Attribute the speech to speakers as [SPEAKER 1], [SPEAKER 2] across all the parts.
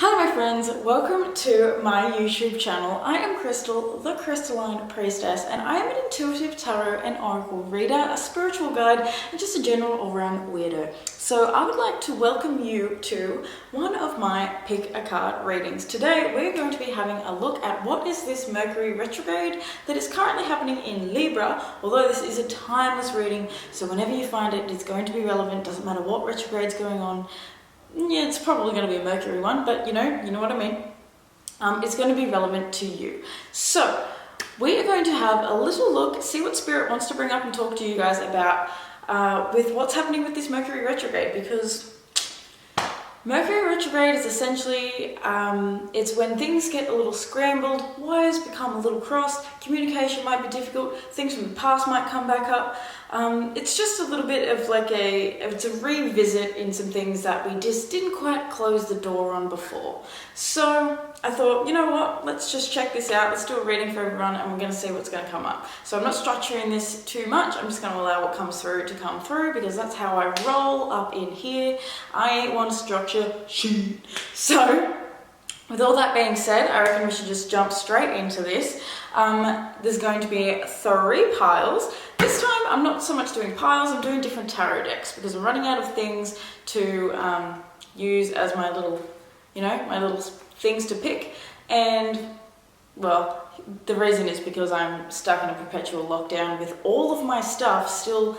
[SPEAKER 1] Hello my friends, welcome to my YouTube channel. I am Crystal, the Crystalline Priestess, and I am an intuitive tarot and oracle reader, a spiritual guide, and just a general all-round weirdo. So I would like to welcome you to one of my pick a card readings. Today we're going to be having a look at what is this Mercury Retrograde that is currently happening in Libra, although this is a timeless reading, so whenever you find it, it's going to be relevant, doesn't matter what retrograde's going on. Yeah, it's probably going to be a Mercury one, but you know what I mean. It's going to be relevant to you. So we are going to have a little look, see what Spirit wants to bring up and talk to you guys about with what's happening with this Mercury retrograde, because Mercury retrograde is essentially, it's when things get a little scrambled, wires become a little crossed, communication might be difficult, things from the past might come back up. It's just a little bit of like it's a revisit in some things that we just didn't quite close the door on before. So I thought, you know what, let's just check this out. Let's do a reading for everyone and we're going to see what's going to come up. So I'm not structuring this too much. I'm just going to allow what comes through to come through because that's how I roll up in here. I ain't one structure shit. So with all that being said, I reckon we should just jump straight into this. There's going to be 3 piles. This time I'm not so much doing piles, I'm doing different tarot decks because I'm running out of things to use as my little, my little things to pick. And well, the reason is because I'm stuck in a perpetual lockdown with all of my stuff still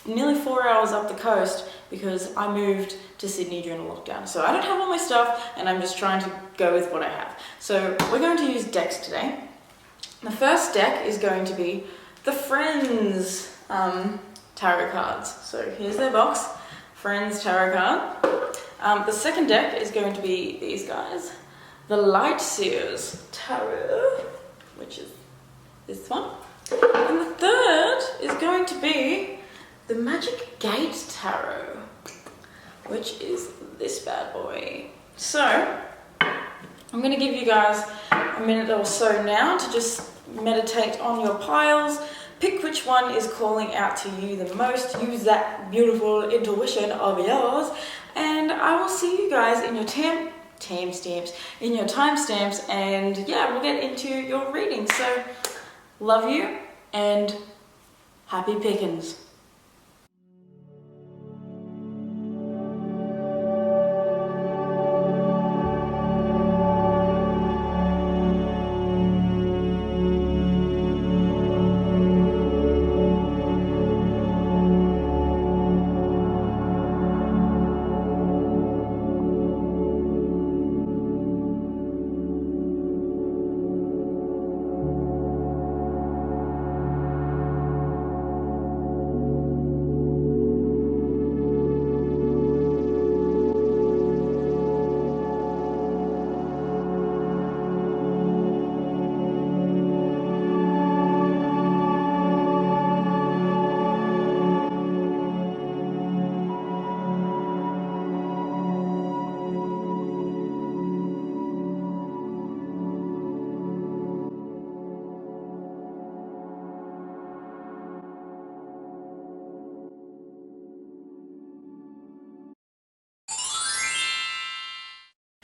[SPEAKER 1] nearly 4 hours up the coast because I moved to Sydney during the lockdown. So I don't have all my stuff and I'm just trying to go with what I have. So we're going to use decks today. The first deck is going to be the Friends tarot cards. So here's their box, Friends tarot card. The second deck is going to be these guys, the Light Seers tarot, which is this one. And the third is going to be the Magic Gate tarot, which is this bad boy. So I'm going to give you guys a minute or so now to just meditate on your piles, pick which one is calling out to you the most, use that beautiful intuition of yours, and I will see you guys in your timestamps, and yeah, we'll get into your reading. So love you and happy pickings.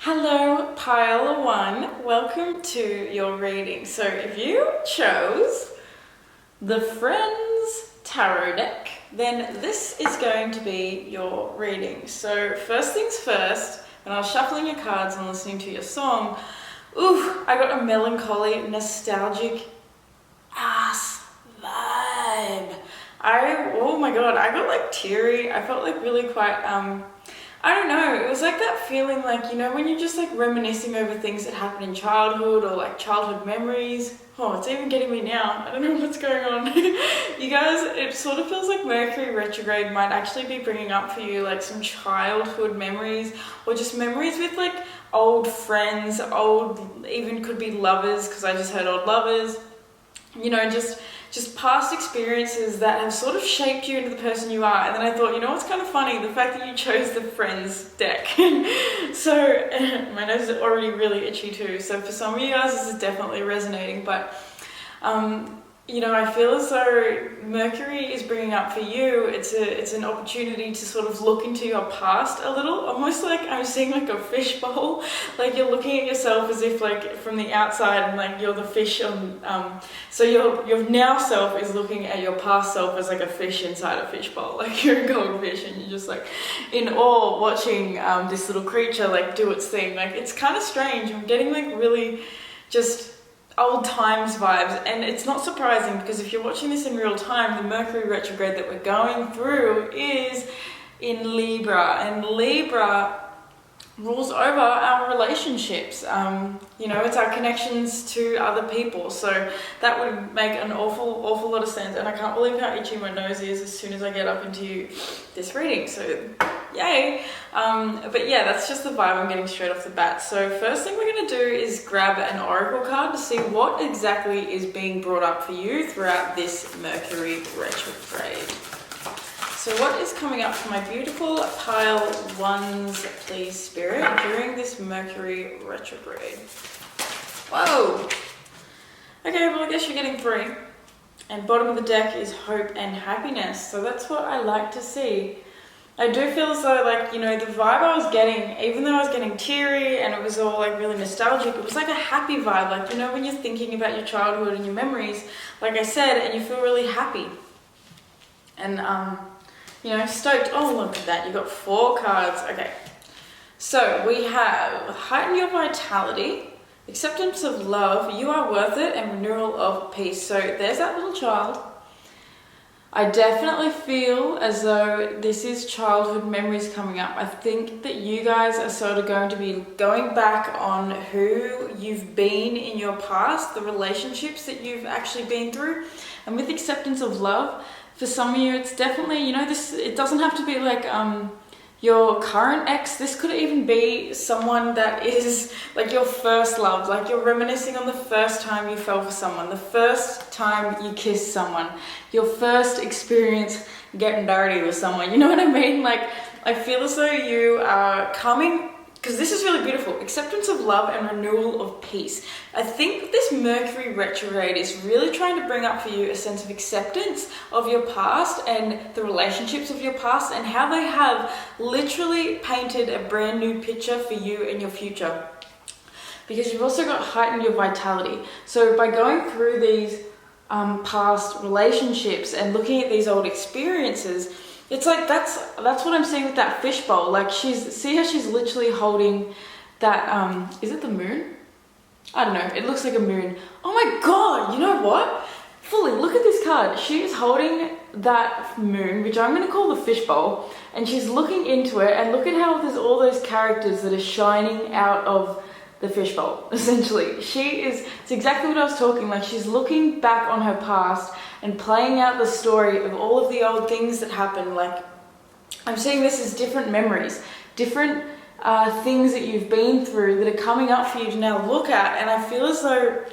[SPEAKER 1] Hello, pile 1. Welcome to your reading. So if you chose the Friends tarot deck, then this is going to be your reading. So first things first, when I was shuffling your cards and listening to your song, I got a melancholy, nostalgic ass vibe. Oh my god, I got like teary. I felt like really quite, I don't know, it was like that feeling like, when you're just like reminiscing over things that happened in childhood or like childhood memories. Oh, it's even getting me now. I don't know what's going on. You guys, it sort of feels like Mercury retrograde might actually be bringing up for you like some childhood memories or just memories with like old friends, even could be lovers, because I just heard old lovers. Just past experiences that have sort of shaped you into the person you are. And then I thought, what's kind of funny? The fact that you chose the Friends deck. So my nose is already really itchy too. So for some of you guys, this is definitely resonating. But you know, I feel as though Mercury is bringing up for you, it's an opportunity to sort of look into your past a little, almost like I'm seeing like a fish bowl, like you're looking at yourself as if like from the outside and like you're the fish on, so your now self is looking at your past self as like a fish inside a fish bowl, like you're a goldfish and you're just like in awe watching this little creature like do its thing. Like it's kind of strange. I'm getting like really just old times vibes, and it's not surprising because if you're watching this in real time, the Mercury retrograde that we're going through is in Libra, and Libra rules over our relationships. You know, it's our connections to other people, so that would make an awful lot of sense, and I can't believe how itchy my nose is as soon as I get up into this reading, so yay. But yeah, that's just the vibe I'm getting straight off the bat. So first thing we're going to do is grab an oracle card to see what exactly is being brought up for you throughout this Mercury retrograde. So what is coming up for my beautiful pile ones, please, Spirit, during this Mercury retrograde? Whoa! Okay, well I guess you're getting 3. And bottom of the deck is hope and happiness. So that's what I like to see. I do feel as though, like, you know, the vibe I was getting, even though I was getting teary and it was all like really nostalgic, it was like a happy vibe. Like, you know, when you're thinking about your childhood and your memories, like I said, and you feel really happy. And, you know, stoked. Oh, look at that. You got 4 cards. Okay. So we have heighten your vitality, acceptance of love, you are worth it, and renewal of peace. So there's that little child. I definitely feel as though this is childhood memories coming up. I think that you guys are sort of going to be going back on who you've been in your past, the relationships that you've actually been through. And with acceptance of love, for some of you, it's definitely, you know, this, it doesn't have to be like your current ex. This could even be someone that is like your first love, like you're reminiscing on the first time you fell for someone, the first time you kissed someone, your first experience getting dirty with someone, you know what I mean? Like, I feel as though you are coming, because this is really beautiful, acceptance of love and renewal of peace. I think this Mercury retrograde is really trying to bring up for you a sense of acceptance of your past and the relationships of your past and how they have literally painted a brand new picture for you in your future. Because you've also got heightened your vitality. So by going through these past relationships and looking at these old experiences, it's like that's what I'm seeing with that fishbowl. Like see how she's literally holding that, is it the moon? I don't know, it looks like a moon. Oh my god, you know what? Fully, look at this card. She is holding that moon, which I'm going to call the fishbowl, and she's looking into it, and look at how there's all those characters that are shining out of the fishbowl, essentially. It's exactly what I was talking, like she's looking back on her past and playing out the story of all of the old things that happened. Like, I'm seeing this as different memories, different things that you've been through that are coming up for you to now look at, and I feel as though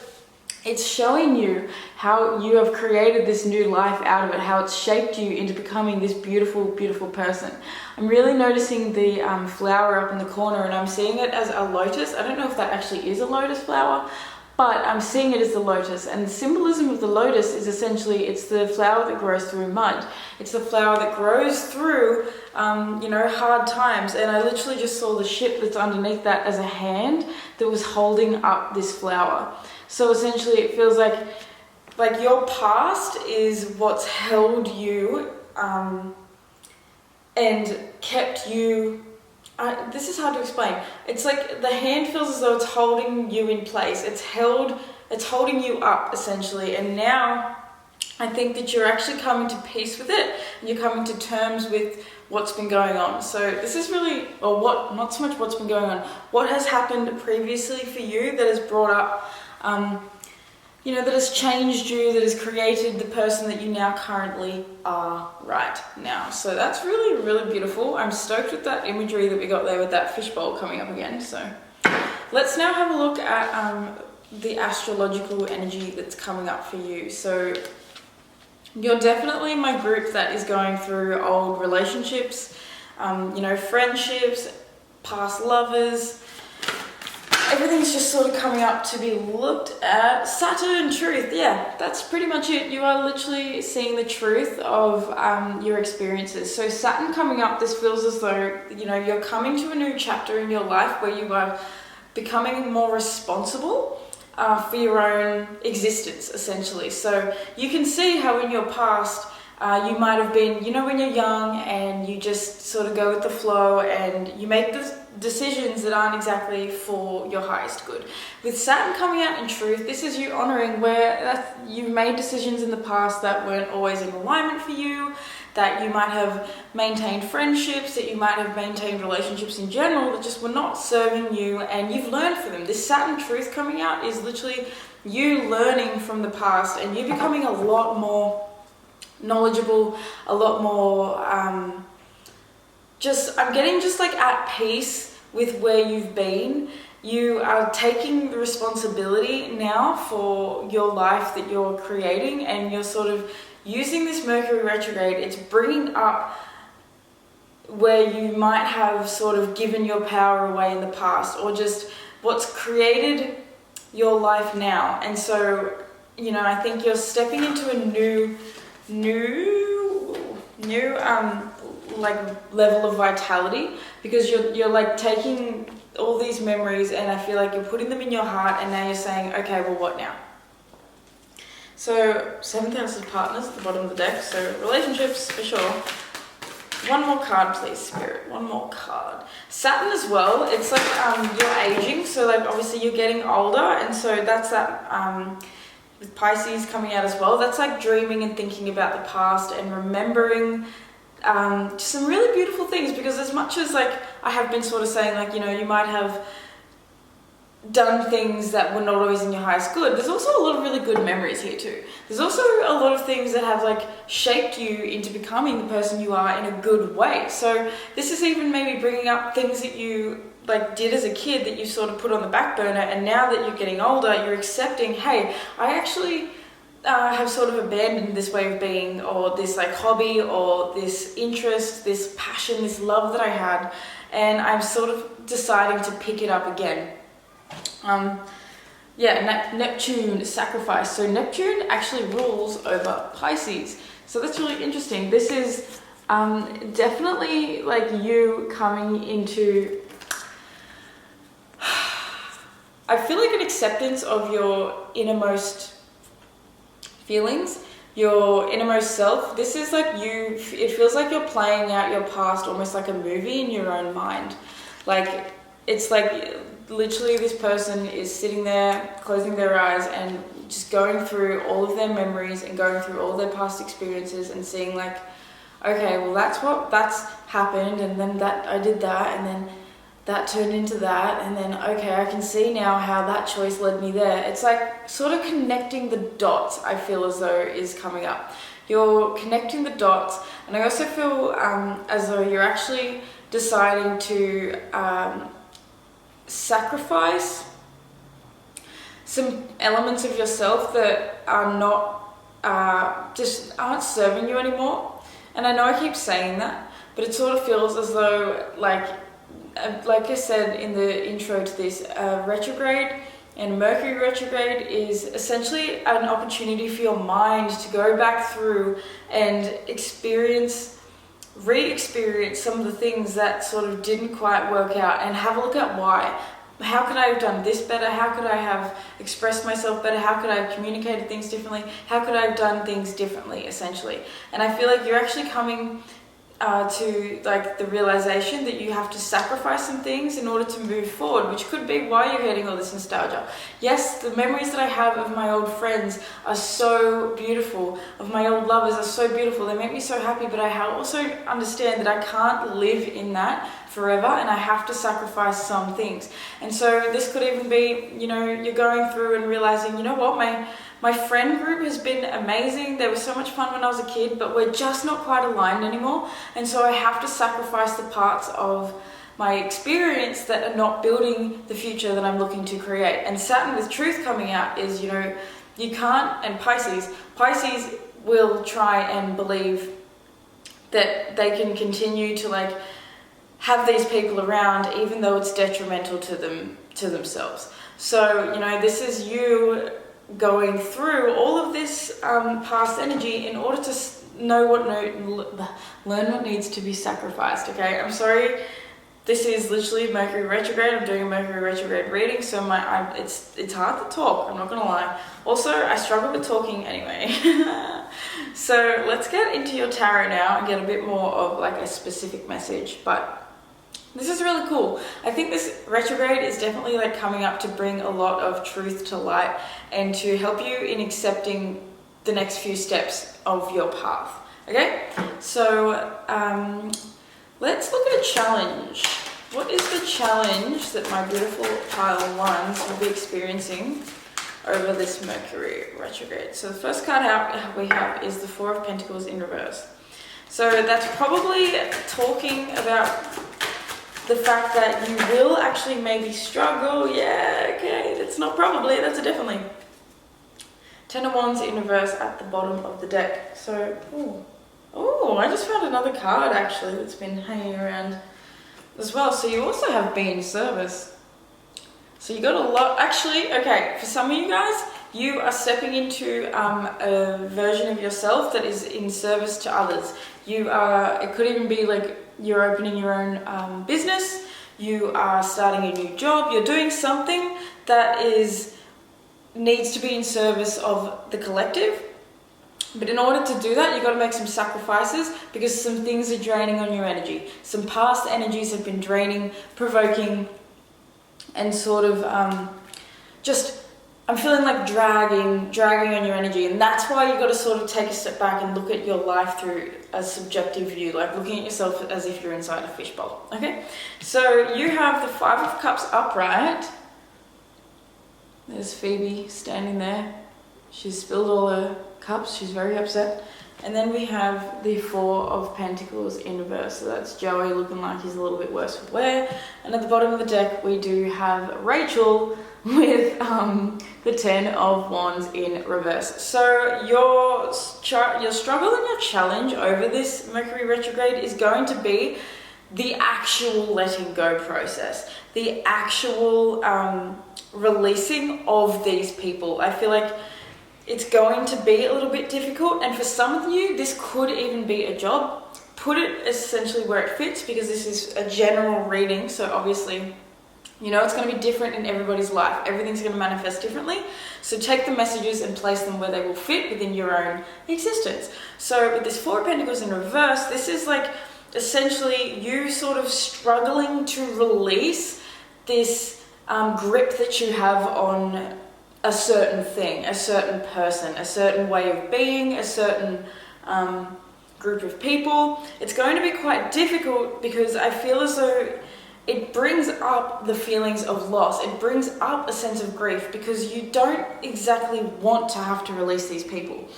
[SPEAKER 1] it's showing you how you have created this new life out of it, how it's shaped you into becoming this beautiful, beautiful person. I'm really noticing the flower up in the corner, and I'm seeing it as a lotus. I don't know if that actually is a lotus flower, but I'm seeing it as the lotus. And the symbolism of the lotus is essentially, it's the flower that grows through mud. It's the flower that grows through, you know, hard times. And I literally just saw the ship that's underneath that as a hand that was holding up this flower. So essentially it feels like your past is what's held you and kept you, this is hard to explain. It's like the hand feels as though it's holding you in place. It's holding you up essentially. And now I think that you're actually coming to peace with it and you're coming to terms with what's been going on. So this is really, or what, not so much what's been going on, what has happened previously for you that has brought up, you know, that has changed you, that has created the person that you now currently are right now. So that's really, really beautiful. I'm stoked with that imagery that we got there with that fishbowl coming up again. So let's now have a look at the astrological energy that's coming up for you. So you're definitely my group that is going through old relationships, you know, friendships, past lovers. everything's just sort of coming up to be looked at. Saturn, truth, yeah, that's pretty much it. You are literally seeing the truth of your experiences. So Saturn coming up, this feels as though, you know, you're coming to a new chapter in your life where you are becoming more responsible for your own existence, essentially. So you can see how in your past, you might have been, you know, when you're young and you just sort of go with the flow and you make the decisions that aren't exactly for your highest good. With Saturn coming out in truth, this is you honoring where you've made decisions in the past that weren't always in alignment for you, that you might have maintained friendships, that you might have maintained relationships in general that just were not serving you, and you've learned from them. This Saturn truth coming out is literally you learning from the past and you becoming a lot more knowledgeable, a lot more I'm getting just like at peace with where you've been. You are taking the responsibility now for your life that you're creating, and you're sort of using this Mercury retrograde. It's bringing up where you might have sort of given your power away in the past, or just what's created your life now. And so, you know, I think you're stepping into a new like level of vitality, because you're like taking all these memories, and I feel like you're putting them in your heart, and now you're saying, okay, well, what now? So 7th house of partners at the bottom of the deck, so relationships for sure. One more card, please, Spirit. One more card. Saturn as well. It's like you're aging, so like obviously you're getting older, and so that's that with Pisces coming out as well. That's like dreaming and thinking about the past and remembering some really beautiful things, because as much as like I have been sort of saying, like, you know, you might have done things that were not always in your highest good, there's also a lot of really good memories here too. There's also a lot of things that have like shaped you into becoming the person you are in a good way. So this is even maybe bringing up things that you like did as a kid that you sort of put on the back burner, and now that you're getting older, you're accepting, hey, I actually have sort of abandoned this way of being, or this like hobby, or this interest, this passion, this love that I had, and I'm sort of deciding to pick it up again. Neptune sacrifice. So Neptune actually rules over Pisces. So that's really interesting. This is definitely like you coming into, I feel like an acceptance of your innermost feelings, your innermost self. This is like you, it feels like you're playing out your past almost like a movie in your own mind. Like, it's like literally this person is sitting there, closing their eyes and just going through all of their memories and going through all their past experiences and seeing like, okay, well that's happened, and then that I did that, and then that turned into that, and then okay, I can see now how that choice led me there. It's like sort of connecting the dots, I feel as though is coming up. You're connecting the dots, and I also feel as though you're actually deciding to sacrifice some elements of yourself that are not just aren't serving you anymore. And I know I keep saying that, but it sort of feels as though like I said in the intro to this, retrograde and Mercury retrograde is essentially an opportunity for your mind to go back through and re-experience some of the things that sort of didn't quite work out, and have a look at why. How could I have done this better? How could I have expressed myself better? How could I have communicated things differently? How could I have done things differently, essentially? And I feel like you're actually coming to like the realization that you have to sacrifice some things in order to move forward, which could be why you're getting all this nostalgia. Yes, the memories that I have of my old friends are so beautiful, of my old lovers are so beautiful, they make me so happy, but I also understand that I can't live in that forever, and I have to sacrifice some things. And so this could even be, you know, you're going through and realizing, you know what, my friend group has been amazing. They were so much fun when I was a kid, but we're just not quite aligned anymore. And so I have to sacrifice the parts of my experience that are not building the future that I'm looking to create. And Saturn with truth coming out is, you know, you can't, and Pisces will try and believe that they can continue to like have these people around even though it's detrimental to themselves. So, you know, this is you going through all of this past energy in order to learn what needs to be sacrificed. Okay, I'm sorry, this is literally Mercury retrograde. I'm doing a Mercury retrograde reading, so it's hard to talk, I'm not gonna lie. Also, I struggle with talking anyway. So let's get into your tarot now and get a bit more of like a specific message. But this is really cool. I think this retrograde is definitely like coming up to bring a lot of truth to light and to help you in accepting the next few steps of your path. Okay, so let's look at a challenge. What is the challenge that my beautiful pile ones will be experiencing over this Mercury retrograde? So the first card out we have is the Four of Pentacles in reverse. So that's probably talking about the fact that you will actually maybe struggle. Yeah, okay, that's not probably, that's a definitely. Ten of Wands in reverse at the bottom of the deck. So, oh, I just found another card actually that's been hanging around as well. So you also have been in service. So you got a lot, actually, okay, for some of you guys, you are stepping into a version of yourself that is in service to others. You are, it could even be like you're opening your own business, you are starting a new job, you're doing something that needs to be in service of the collective. But in order to do that, you've got to make some sacrifices because some things are draining on your energy. Some past energies have been draining, provoking, and sort of I'm feeling like dragging on your energy. And that's why you've got to sort of take a step back and look at your life through a subjective view, like looking at yourself as if you're inside a fishbowl. Okay, so you have the Five of Cups upright. There's Phoebe standing there. She's spilled all her cups. She's very upset. And then we have the Four of Pentacles in reverse. So that's Joey looking like he's a little bit worse for wear. And at the bottom of the deck, we do have Rachel with the Ten of Wands in reverse. So your struggle and your challenge over this Mercury retrograde is going to be the actual letting go process, the actual releasing of these people. I feel like it's going to be a little bit difficult, and for some of you this could even be a job. Put it essentially where it fits, because this is a general reading, so obviously you know it's going to be different in everybody's life. Everything's going to manifest differently, so take the messages and place them where they will fit within your own existence. So with this Four of Pentacles in reverse, this is like essentially you sort of struggling to release this grip that you have on a certain thing, a certain person, a certain way of being, a certain group of people. It's going to be quite difficult because I feel as though it brings up the feelings of loss. It brings up a sense of grief because you don't exactly want to have to release these people.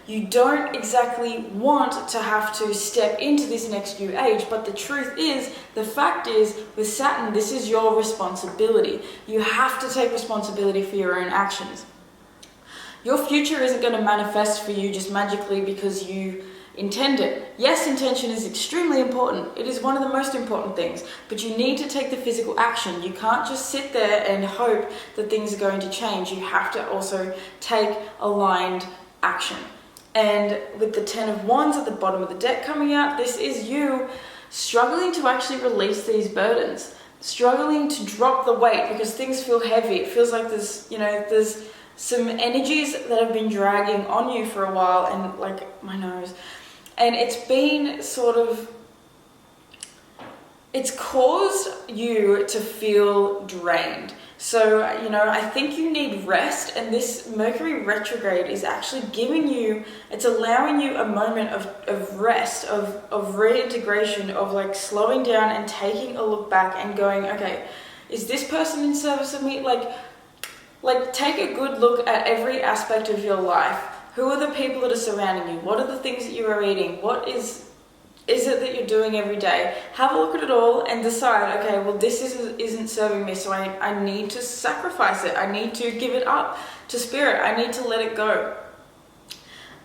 [SPEAKER 1] You don't exactly want to have to step into this next new age, but the truth is, the fact is, with Saturn, this is your responsibility. You have to take responsibility for your own actions. Your future isn't going to manifest for you just magically because you intend it. Yes, intention is extremely important. It is one of the most important things, but you need to take the physical action. You can't just sit there and hope that things are going to change. You have to also take aligned action. And with the Ten of Wands at the bottom of the deck coming out, this is you struggling to actually release these burdens, struggling to drop the weight because things feel heavy. It feels like there's some energies that have been dragging on you for a while, and like my nose. And it's been it's caused you to feel drained. So, I think you need rest, and this Mercury retrograde is actually it's allowing you a moment of rest, of reintegration, of like slowing down and taking a look back and going, okay, is this person in service of me? Like take a good look at every aspect of your life. Who are the people that are surrounding you? What are the things that you are eating? What is it that you're doing every day? Have a look at it all and decide, okay, well, this isn't serving me, so I need to sacrifice it. I need to give it up to spirit. I need to let it go.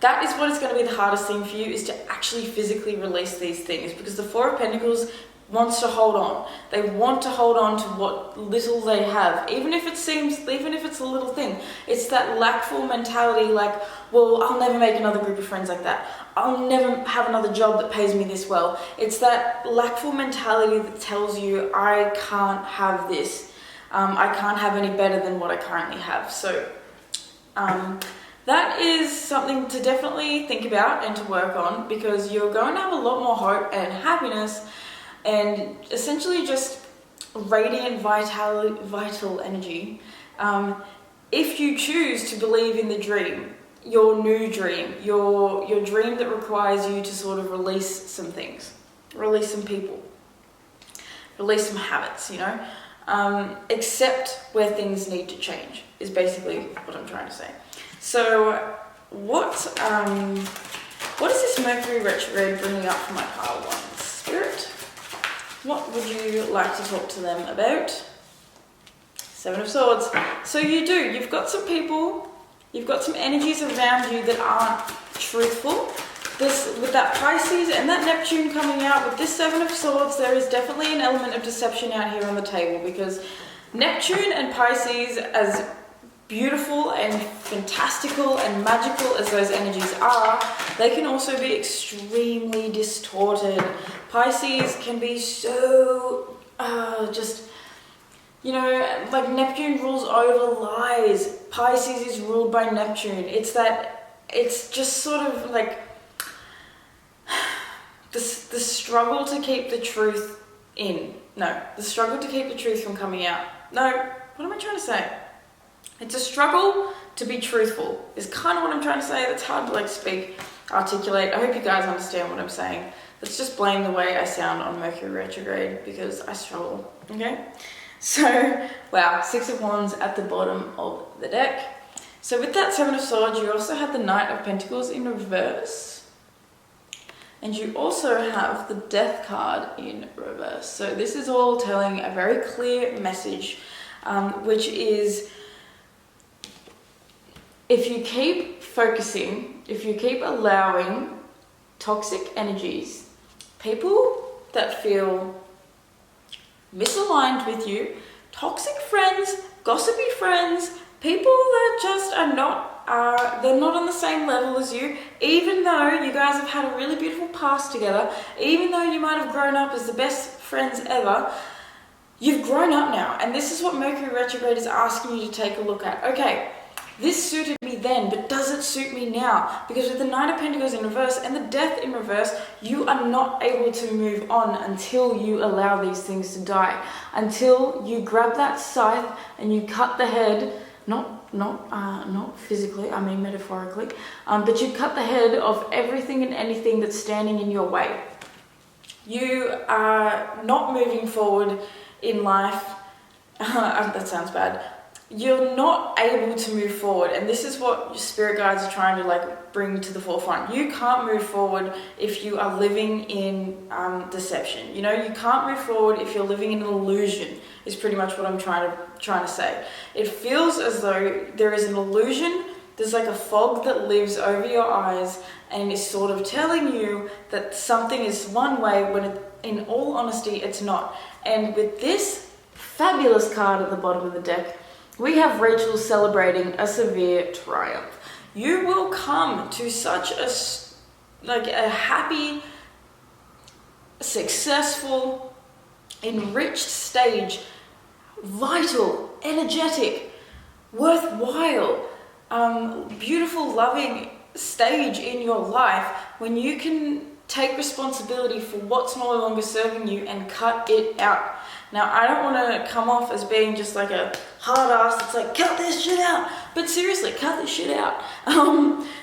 [SPEAKER 1] That is what is going to be the hardest thing for you, is to actually physically release these things, because the Four of Pentacles, wants to hold on. They want to hold on to what little they have, even if it's a little thing. It's that lackful mentality, like, well, I'll never make another group of friends like that. I'll never have another job that pays me this well. It's that lackful mentality that tells you, I can't have this. I can't have any better than what I currently have. So that is something to definitely think about and to work on, because you're going to have a lot more hope and happiness and essentially just radiant vital energy if you choose to believe in the dream, your new dream, your dream that requires you to sort of release some things, release some people, release some habits, accept where things need to change is basically what I'm trying to say. So what is this Mercury Retrograde bringing up for my pile one? Spirit, what would you like to talk to them about? Seven of Swords. So you've got some people, you've got some energies around you that aren't truthful. With that Pisces and that Neptune coming out, with this Seven of Swords, there is definitely an element of deception out here on the table, because Neptune and Pisces, as beautiful and fantastical and magical as those energies are, they can also be extremely distorted. Pisces can be so like Neptune rules over lies. Pisces is ruled by Neptune. It's just sort of like the struggle to keep the truth in. No, the struggle to keep the truth from coming out. No, what am I trying to say? It's a struggle to be truthful is kind of what I'm trying to say. That's hard to articulate. I hope you guys understand what I'm saying. Let's just blame the way I sound on Mercury Retrograde, because I struggle, okay? So, wow, Six of Wands at the bottom of the deck. So with that Seven of Swords, you also have the Knight of Pentacles in reverse. And you also have the Death card in reverse. So this is all telling a very clear message, which is, if you keep focusing, if you keep allowing toxic energies, people that feel misaligned with you, toxic friends, gossipy friends, people that just are not, they're not on the same level as you, even though you guys have had a really beautiful past together, even though you might have grown up as the best friends ever, you've grown up now. And this is what Mercury Retrograde is asking you to take a look at. Okay, this suited me then, but does it suit me now? Because with the Knight of Pentacles in reverse and the Death in reverse, you are not able to move on until you allow these things to die. Until you grab that scythe and you cut the head, not physically, I mean metaphorically, but you cut the head of everything and anything that's standing in your way. You are not moving forward in life. That sounds bad. You're not able to move forward, and this is what your spirit guides are trying to bring to the forefront. You can't move forward if you are living in deception. You can't move forward if you're living in an illusion, is pretty much what I'm trying to say. It feels as though there is an illusion. There's like a fog that lives over your eyes and is sort of telling you that something is one way when in all honesty it's not. And with this fabulous card at the bottom of the deck, we have Rachel celebrating a severe triumph. You will come to such a happy, successful, enriched stage, vital, energetic, worthwhile, beautiful, loving stage in your life when you can take responsibility for what's no longer serving you and cut it out. Now, I don't want to come off as being just like a hard ass that's like, cut this shit out. But seriously, cut this shit out.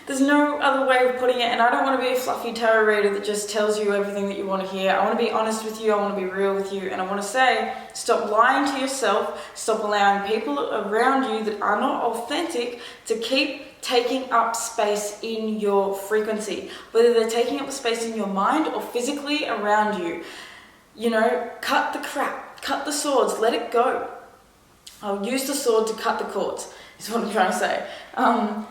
[SPEAKER 1] There's no other way of putting it, and I don't want to be a fluffy tarot reader that just tells you everything that you want to hear. I want to be honest with you, I want to be real with you, and I want to say, stop lying to yourself, stop allowing people around you that are not authentic to keep taking up space in your frequency. Whether they're taking up the space in your mind or physically around you. Cut the crap. Cut the swords, let it go. I'll use the sword to cut the cords, is what I'm trying to say.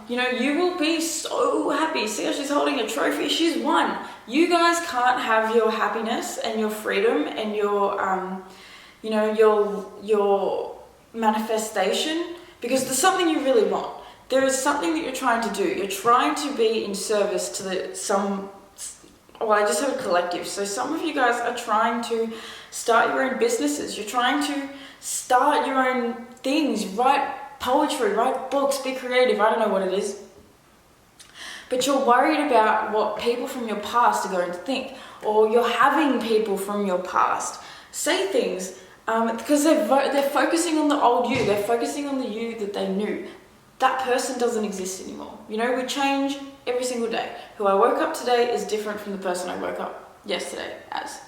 [SPEAKER 1] You know, you will be so happy. See how she's holding a trophy? She's won. You guys can't have your happiness and your freedom and your, you know, your manifestation, because there's something you really want. There is something that you're trying to do. You're trying to be in service to I just have a collective. So some of you guys are trying to start your own businesses. You're trying to start your own things, write poetry, write books, be creative. I don't know what it is. But you're worried about what people from your past are going to think, or you're having people from your past say things because they're focusing on the old you. They're focusing on the you that they knew. That person doesn't exist anymore. You know, we change every single day. Who I woke up today is different from the person I woke up yesterday as.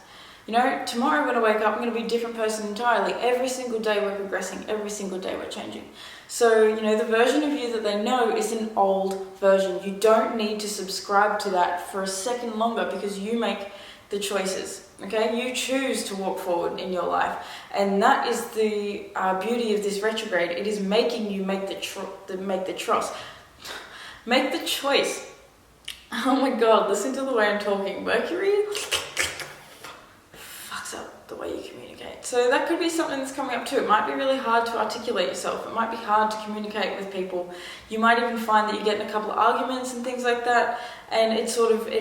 [SPEAKER 1] You know, tomorrow when I wake up, I'm going to be a different person entirely. Every single day we're progressing. Every single day we're changing. So, you know, the version of you that they know is an old version. You don't need to subscribe to that for a second longer, because you make the choices. Okay, you choose to walk forward in your life, and that is the beauty of this retrograde. It is making you make the choice. Oh my God! Listen to the way I'm talking. Mercury fucks up the way you communicate. So that could be something that's coming up too. It might be really hard to articulate yourself. It might be hard to communicate with people. You might even find that you get in a couple of arguments and things like that, and it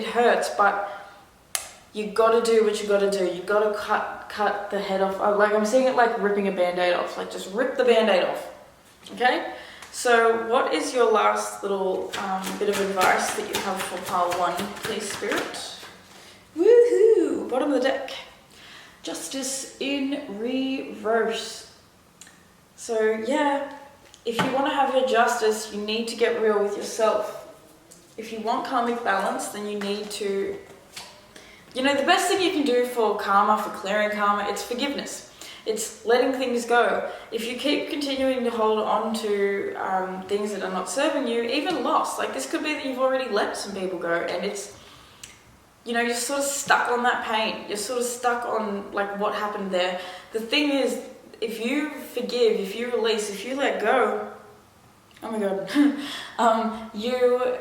[SPEAKER 1] hurts, but you gotta do what you gotta do. You gotta cut the head off. Like, I'm seeing it like ripping a band-aid off. Like, just rip the band-aid off. Okay? So what is your last little bit of advice that you have for pile 1, please, Spirit? Woohoo! Bottom of the deck. Justice in reverse. So yeah, if you want to have your justice, you need to get real with yourself. If you want karmic balance, then you need to... You know, the best thing you can do for karma, for clearing karma, it's forgiveness. It's letting things go. If you keep continuing to hold on to things that are not serving you, even loss, like this could be that you've already let some people go, and it's, you know, you're sort of stuck on that pain. You're sort of stuck on like what happened there. The thing is, if you forgive, if you release, if you let go, oh my God, you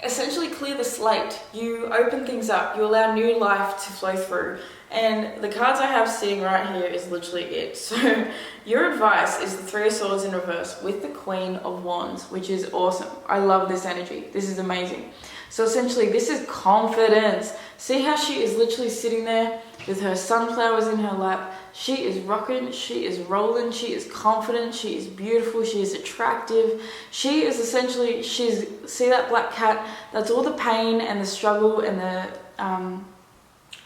[SPEAKER 1] essentially clear the slate. You open things up. You allow new life to flow through. And the cards I have sitting right here is literally it. So your advice is the 3 of Swords in reverse with the Queen of Wands, which is awesome. I love this energy. This is amazing. So essentially this is confidence. See how she is literally sitting there with her sunflowers in her lap. She is rocking, she is rolling, she is confident, she is beautiful, she is attractive. She is essentially, see that black cat? That's all the pain and the struggle and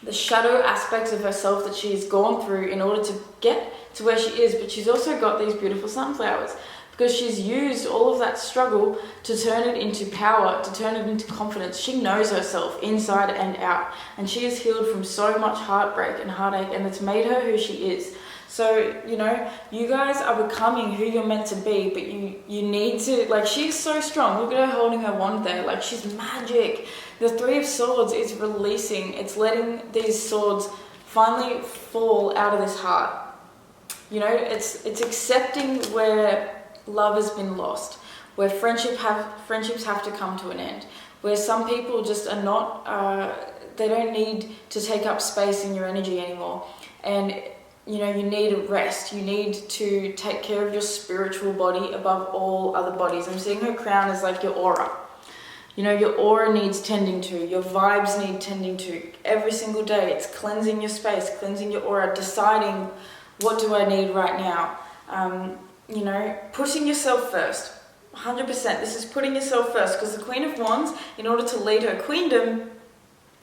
[SPEAKER 1] the shadow aspects of herself that she has gone through in order to get to where she is. But she's also got these beautiful sunflowers, because she's used all of that struggle to turn it into power, to turn it into confidence. She knows herself inside and out, and she is healed from so much heartbreak and heartache, and it's made her who she is. So, you know, you guys are becoming who you're meant to be, but you need to, like, she's so strong. Look at her holding her wand there. Like, she's magic. The 3 of Swords is releasing. It's letting these swords finally fall out of this heart. You know, it's accepting where love has been lost, where friendships have to come to an end, where some people just are not, they don't need to take up space in your energy anymore. And, you know, you need a rest. You need to take care of your spiritual body above all other bodies. I'm seeing her crown as like your aura. You know, your aura needs tending to, your vibes need tending to. Every single day, it's cleansing your space, cleansing your aura, deciding what do I need right now. You know, putting yourself first, 100%. This is putting yourself first, because the Queen of Wands, in order to lead her queendom,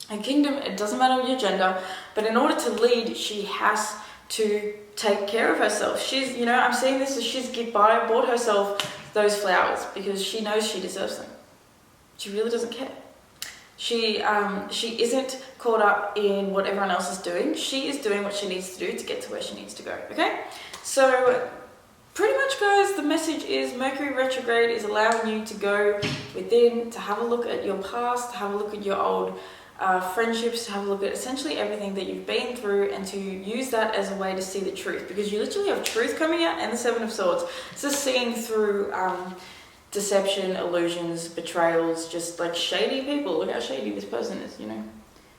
[SPEAKER 1] her kingdom, it doesn't matter your gender, but in order to lead, she has to take care of herself. She's, you know, I'm seeing this as she's bought herself those flowers because she knows she deserves them. She really doesn't care. She isn't caught up in what everyone else is doing. She is doing what she needs to do to get to where she needs to go, okay? So pretty much, guys, the message is Mercury Retrograde is allowing you to go within, to have a look at your past, to have a look at your old friendships, to have a look at essentially everything that you've been through and to use that as a way to see the truth, because you literally have truth coming out and the Seven of Swords. It's just seeing through deception, illusions, betrayals, just like shady people. Look how shady this person is, you know.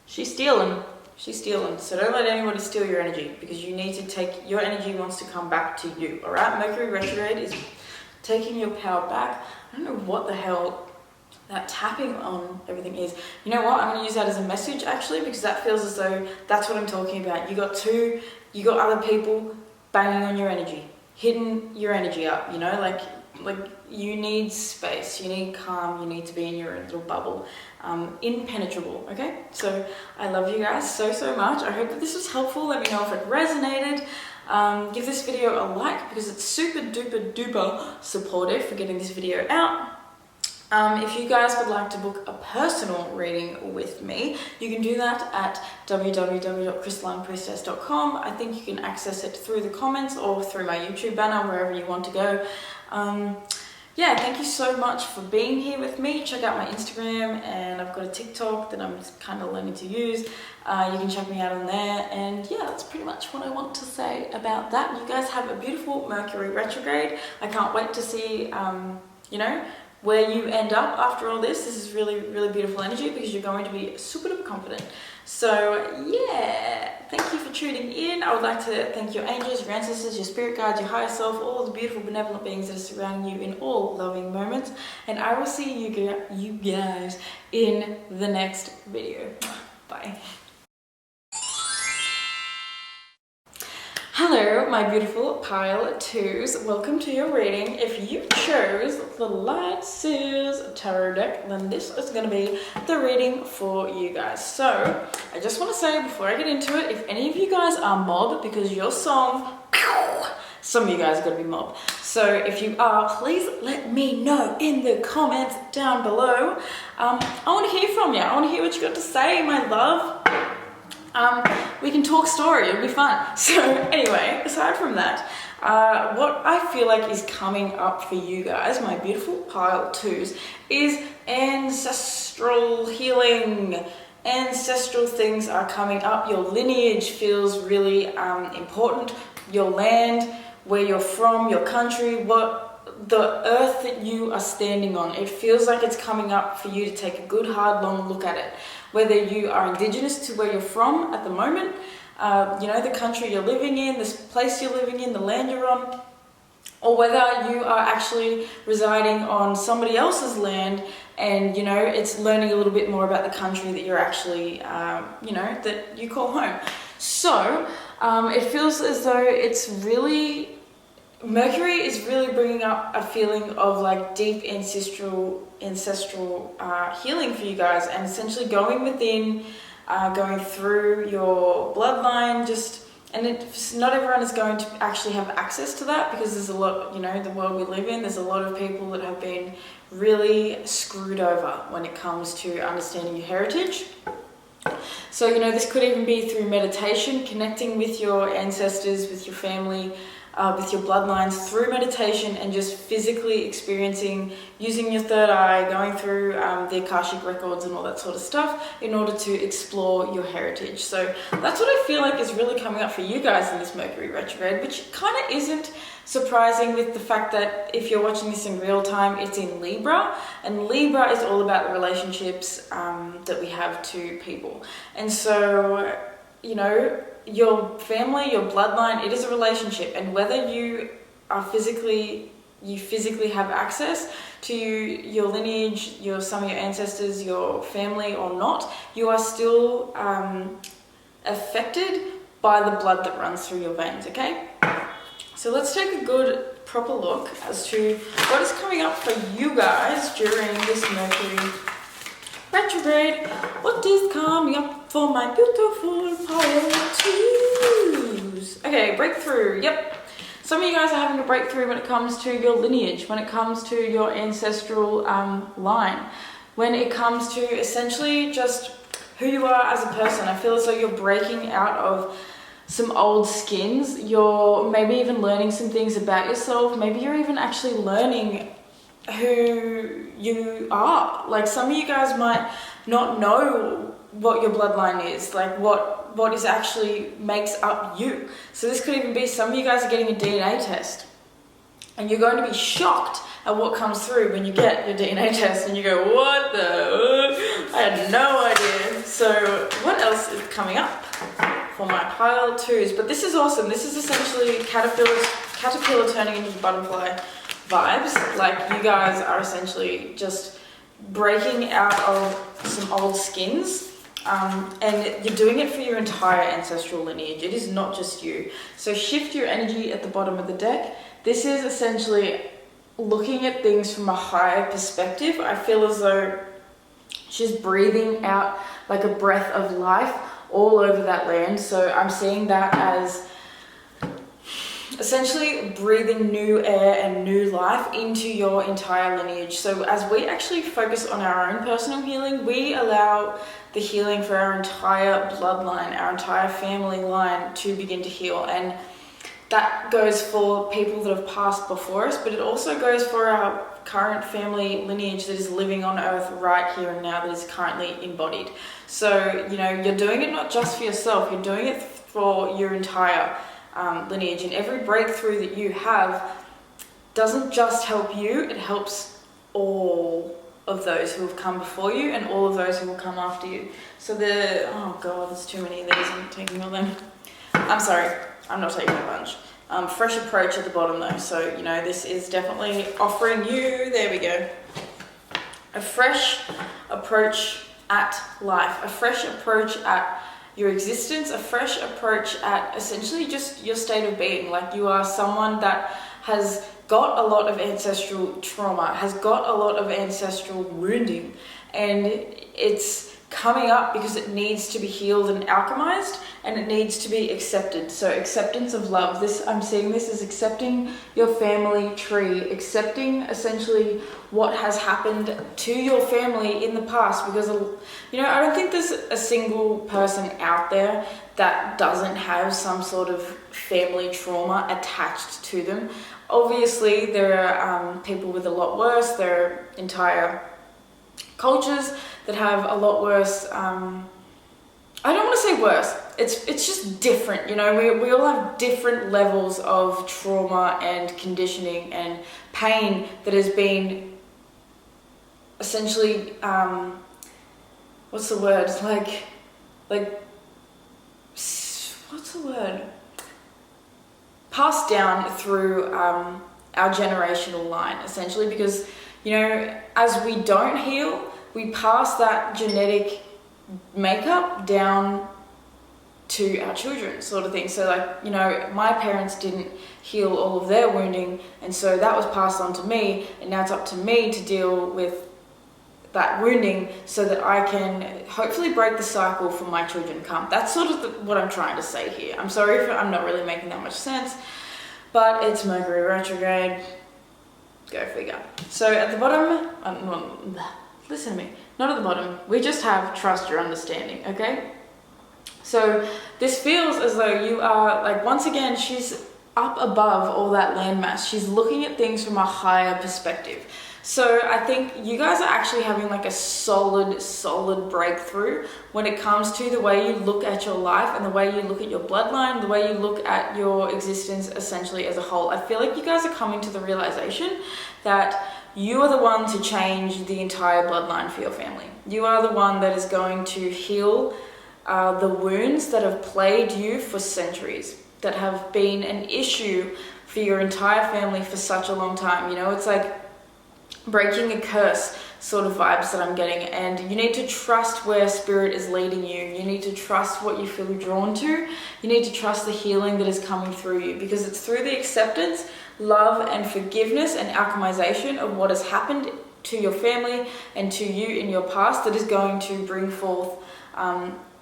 [SPEAKER 1] She's stealing. She's stealing. So don't let anybody steal your energy, because you need to take, your energy wants to come back to you, all right? Mercury retrograde is taking your power back. I don't know what the hell that tapping on everything is. You know what? I'm going to use that as a message, actually, because that feels as though that's what I'm talking about. You got other people banging on your energy, hitting your energy up, you know, like you need space, you need calm, you need to be in your little bubble, impenetrable. Okay, so I love you guys so much. I hope that this was helpful. Let me know if it resonated. Give this video a like, because it's super duper supportive for getting this video out. If you guys would like to book a personal reading with me, you can do that at www.crystallinepriestess.com. I think you can access it through the comments or through my YouTube banner, wherever you want to go. Yeah, thank you so much for being here with me. Check out my Instagram, and I've got a TikTok that I'm kind of learning to use. You can check me out on there. And yeah, that's pretty much what I want to say about that. You guys have a beautiful Mercury retrograde. I can't wait to see, you know, where you end up after all this. This is really beautiful energy, because you're going to be super duper confident. So yeah, thank you for tuning in. I would like to thank your angels, your ancestors, your spirit guides, your higher self, all the beautiful benevolent beings that are surrounding you in all loving moments. And I will see you guys in the next video. Bye. Hello, my beautiful pile twos. Welcome to your reading. If you chose the Light Seers Tarot deck, then this is going to be the reading for you guys. So, I just want to say before I get into it, if any of you guys are mob, because your song, some of you guys are going to be mob. So, if you are, please let me know in the comments down below. I want to hear from you. I want to hear what you got to say, my love. We can talk story, it'll be fun. So anyway, aside from that, what I feel like is coming up for you guys, my beautiful pile twos, is ancestral healing. Ancestral things are coming up. Your lineage feels really important. Your land, where you're from, your country, the earth that you are standing on, it feels like it's coming up for you to take a good hard long look at it. Whether you are indigenous to where you're from at the moment, you know, the country you're living in, this place you're living in, the land you're on, or whether you are actually residing on somebody else's land and, you know, it's learning a little bit more about the country that you're actually, you know, that you call home. So it feels as though it's really, Mercury is really bringing up a feeling of like deep ancestral healing for you guys, and essentially going within, going through your bloodline, and not everyone is going to actually have access to that, because there's a lot, you know, the world we live in, there's a lot of people that have been really screwed over when it comes to understanding your heritage. So, you know, this could even be through meditation, connecting with your ancestors, with your family, with your bloodlines through meditation, and just physically experiencing, using your third eye, going through the Akashic records and all that sort of stuff in order to explore your heritage. So that's what I feel like is really coming up for you guys in this Mercury retrograde, which kind of isn't surprising with the fact that if you're watching this in real time, it's in Libra, and Libra is all about the relationships that we have to people. And so, you know, your family, your bloodline, it is a relationship, and whether you are physically have access to your lineage, some of your ancestors, your family or not, you are still affected by the blood that runs through your veins, okay? So let's take a good proper look as to what is coming up for you guys during this Mercury retrograde. What is coming up for my beautiful pile twos? Okay, breakthrough. Yep. Some of you guys are having a breakthrough when it comes to your lineage, when it comes to your ancestral line, when it comes to essentially just who you are as a person. I feel as though you're breaking out of some old skins. You're maybe even learning some things about yourself. Maybe you're even actually learning who you are. Like, some of you guys might not know what your bloodline is, like what is actually makes up you. So this could even be some of you guys are getting a DNA test, and you're going to be shocked at what comes through when you get your DNA test and you go, what the, I had no idea. So what else is coming up for my pile twos? But this is awesome. This is essentially caterpillar turning into butterfly vibes. Like you guys are essentially just breaking out of some old skins. And you're doing it for your entire ancestral lineage. It is not just you. So shift your energy at the bottom of the deck. This is essentially looking at things from a higher perspective. I feel as though she's breathing out like a breath of life all over that land. So I'm seeing that as essentially breathing new air and new life into your entire lineage. So as we actually focus on our own personal healing, we allow the healing for our entire bloodline, our entire family line to begin to heal. And that goes for people that have passed before us, but it also goes for our current family lineage that is living on earth right here and now, that is currently embodied. So, you know, you're doing it not just for yourself, you're doing it for your entire lineage. And every breakthrough that you have doesn't just help you, it helps all of those who have come before you and all of those who will come after you. So oh God, there's too many of these, I'm taking all them. I'm sorry, I'm not taking a bunch. Fresh approach at the bottom though, so you know this is definitely offering you, there we go, a fresh approach at life, a fresh approach at your existence, a fresh approach at essentially just your state of being. Like you are someone that has got a lot of ancestral trauma, has got a lot of ancestral wounding, and it's coming up because it needs to be healed and alchemized, and it needs to be accepted. So acceptance of love. This, I'm seeing this as accepting your family tree, accepting essentially what has happened to your family in the past, because you know, I don't think there's a single person out there that doesn't have some sort of family trauma attached to them. Obviously there are people with a lot worse. There are entire cultures that have a lot worse, I don't want to say worse, it's just different, you know, we all have different levels of trauma and conditioning and pain that has been essentially, what's the word, what's the word, passed down through our generational line, essentially, because, you know, as we don't heal, we pass that genetic makeup down to our children, sort of thing. So like, you know, my parents didn't heal all of their wounding, and so that was passed on to me, and now it's up to me to deal with that wounding so that I can hopefully break the cycle for my children come. That's sort of what I'm trying to say here. I'm sorry if I'm not really making that much sense, but it's Mercury Retrograde. Go figure. So at the bottom, listen to me, not at the bottom, we just have trust your understanding, okay? So this feels as though you are, like, once again, she's up above all that landmass. She's looking at things from a higher perspective. So I think you guys are actually having like a solid breakthrough when it comes to the way you look at your life and the way you look at your bloodline, the way you look at your existence essentially as a whole. I feel like you guys are coming to the realization that you are the one to change the entire bloodline for your family. You are the one that is going to heal the wounds that have plagued you for centuries, that have been an issue for your entire family for such a long time. You know, it's like breaking a curse sort of vibes that I'm getting, and you need to trust where spirit is leading you. You need to trust what you feel drawn to. You need to trust the healing that is coming through you, because it's through the acceptance, love and forgiveness and alchemization of what has happened to your family and to you in your past that is going to bring forth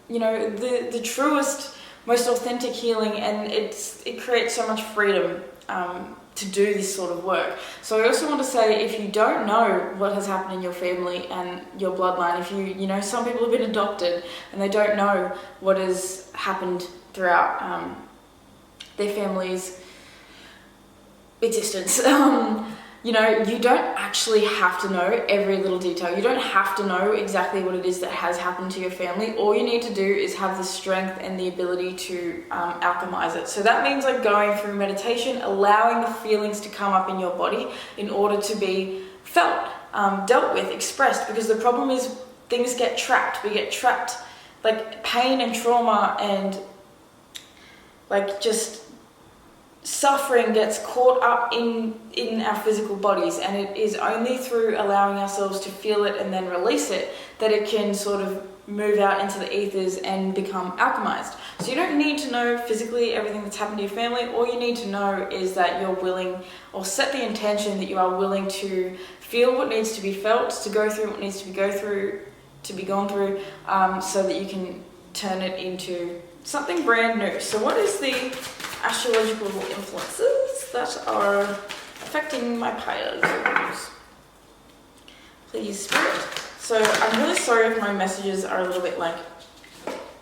[SPEAKER 1] you know, the truest, most authentic healing, and it creates so much freedom to do this sort of work. So I also want to say, if you don't know what has happened in your family and your bloodline, if you know, some people have been adopted and they don't know what has happened throughout their family's existence, you know, you don't actually have to know every little detail. You don't have to know exactly what it is that has happened to your family. All you need to do is have the strength and the ability to alchemize it. So that means like going through meditation, allowing the feelings to come up in your body in order to be felt, dealt with, expressed. Because the problem is things get trapped. We get trapped, like pain and trauma and like just suffering gets caught up in our physical bodies, and it is only through allowing ourselves to feel it and then release it that it can sort of move out into the ethers and become alchemized. So you don't need to know physically everything that's happened to your family. All you need to know is that you're willing, or set the intention that you are willing to feel what needs to be felt, to go through what needs to be gone through, so that you can turn it into something brand new. So what is the astrological influences that are affecting my pilots? Please, Spirit. So I'm really sorry if my messages are a little bit like,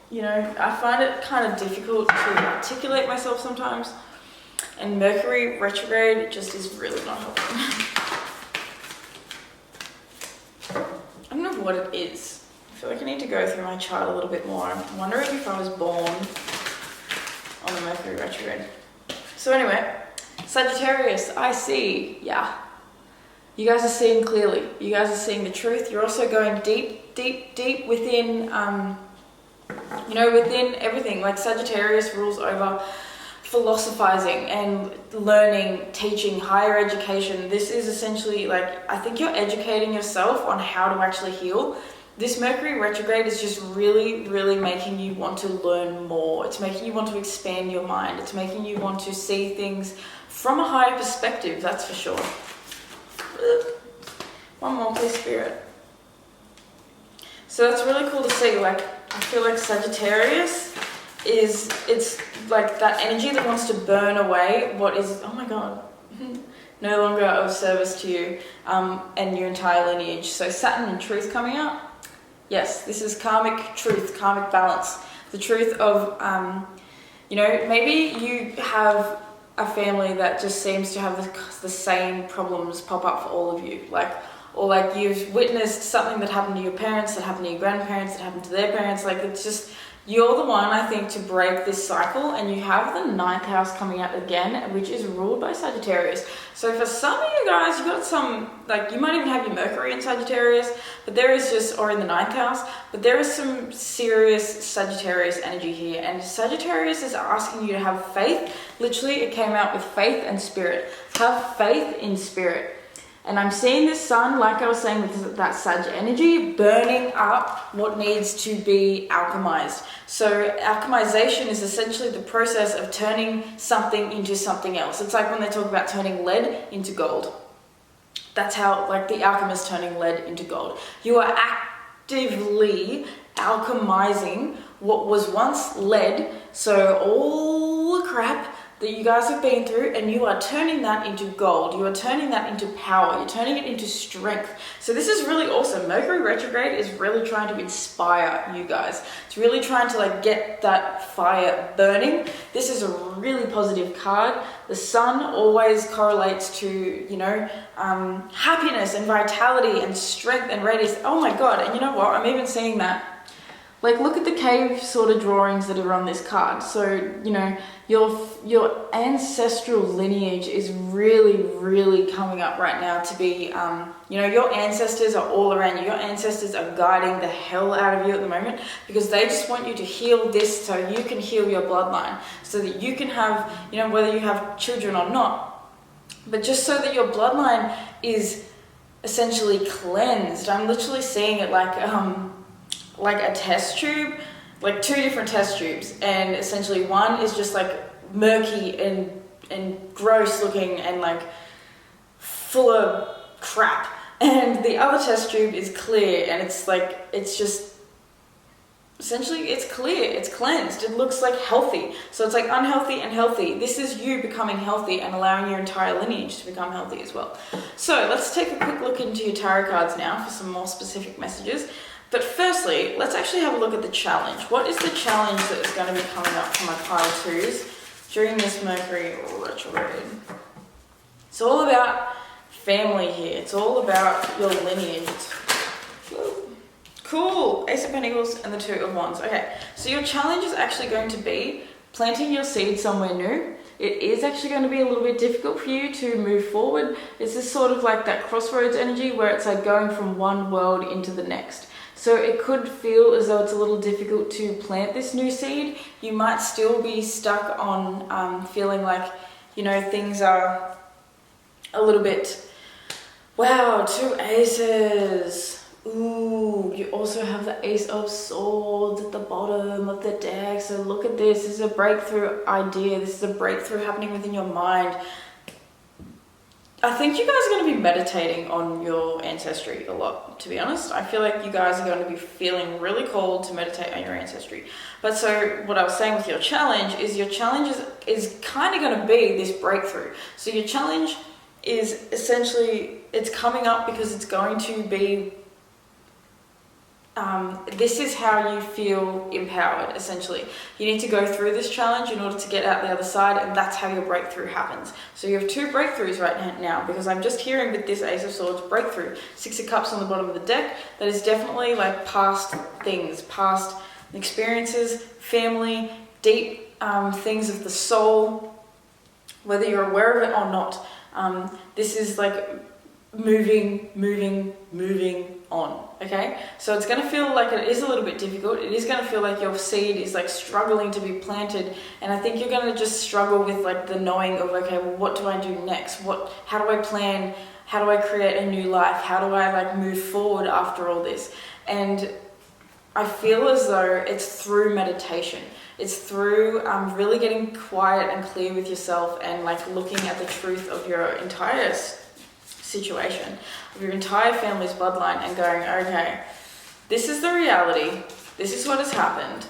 [SPEAKER 1] you know, I find it kind of difficult to articulate myself sometimes, and Mercury Retrograde just is really not helping. I don't know what it is. I feel like I need to go through my chart a little bit more. I'm wondering if I was born on the Mercury Retrograde. So anyway, Sagittarius, I see. Yeah. You guys are seeing clearly. You guys are seeing the truth. You're also going deep, deep, deep within, you know, within everything. Like Sagittarius rules over philosophizing and learning, teaching, higher education. This is essentially like, I think you're educating yourself on how to actually heal. This Mercury retrograde is just really, really making you want to learn more. It's making you want to expand your mind. It's making you want to see things from a higher perspective, that's for sure. One more, please, Spirit. So that's really cool to see. Like, I feel like Sagittarius it's like that energy that wants to burn away what is, oh my God, no longer of service to you and your entire lineage. So Saturn and truth coming out. Yes, this is karmic truth, karmic balance. The truth of, you know, maybe you have a family that just seems to have the same problems pop up for all of you. Or like you've witnessed something that happened to your parents, that happened to your grandparents, that happened to their parents. Like it's just, you're the one, I think, to break this cycle. And you have the 9th house coming out again, which is ruled by Sagittarius. So for some of you guys, you've got some, like you might even have your Mercury in Sagittarius, but there is just, or in the 9th house, but there is some serious Sagittarius energy here. And Sagittarius is asking you to have faith. Literally, it came out with faith and spirit. Have faith in spirit. And I'm seeing this sun, like I was saying, with that Sag energy, burning up what needs to be alchemized. So alchemization is essentially the process of turning something into something else. It's like when they talk about turning lead into gold. That's how, like, the alchemist turning lead into gold. You are actively alchemizing what was once lead. So all the crap that you guys have been through, and you are turning that into gold. You are turning that into power. You're turning it into strength. So this is really awesome. Mercury retrograde is really trying to inspire you guys. It's really trying to like get that fire burning. This is a really positive card. The sun always correlates to, you know, happiness and vitality and strength and radiance. Oh my God. And you know what? I'm even seeing that. Like, look at the cave sort of drawings that are on this card. So, you know, your ancestral lineage is really, really coming up right now to be, you know, your ancestors are all around you. Your ancestors are guiding the hell out of you at the moment because they just want you to heal this so you can heal your bloodline, so that you can have, you know, whether you have children or not, but just so that your bloodline is essentially cleansed. I'm literally seeing it like a test tube, like 2 different test tubes, and essentially one is just like murky and gross looking and like full of crap, and the other test tube is clear, and it's like, it's just essentially, it's clear, it's cleansed, it looks like healthy. So it's like unhealthy and healthy. This is you becoming healthy and allowing your entire lineage to become healthy as well. So let's take a quick look into your tarot cards now for some more specific messages. But firstly, let's actually have a look at the challenge. What is the challenge that is going to be coming up for my pile 2s during this Mercury retrograde? It's all about family here. It's all about your lineage. Cool. Ace of Pentacles and the Two of Wands. Okay, so your challenge is actually going to be planting your seed somewhere new. It is actually going to be a little bit difficult for you to move forward. It's this sort of like that crossroads energy where it's like going from one world into the next. So it could feel as though it's a little difficult to plant this new seed. You might still be stuck on feeling like, you know, things are a little bit, wow, 2 aces. Ooh, you also have the Ace of Swords at the bottom of the deck. So look at this. This is a breakthrough idea. This is a breakthrough happening within your mind. I think you guys are going to be meditating on your ancestry a lot, to be honest. I feel like you guys are going to be feeling really called to meditate on your ancestry. But so what I was saying with your challenge is kind of going to be this breakthrough. So your challenge is essentially, it's coming up because it's going to be this is how you feel empowered, essentially. You need to go through this challenge in order to get out the other side, and that's how your breakthrough happens. So you have 2 breakthroughs right now, because I'm just hearing with this Ace of Swords breakthrough. 6 of Cups on the bottom of the deck. That is definitely like past things, past experiences, family, deep things of the soul, whether you're aware of it or not. This is like moving on, okay? So it's going to feel like it is a little bit difficult. It is going to feel like your seed is like struggling to be planted, and I think you're going to just struggle with like the knowing of, okay, well, what do I do next? How do I plan? How do I create a new life? How do I like move forward after all this? And I feel as though it's through meditation. It's through really getting quiet and clear with yourself and like looking at the truth of your entire situation, of your entire family's bloodline, and going, okay, this is the reality, this is what has happened,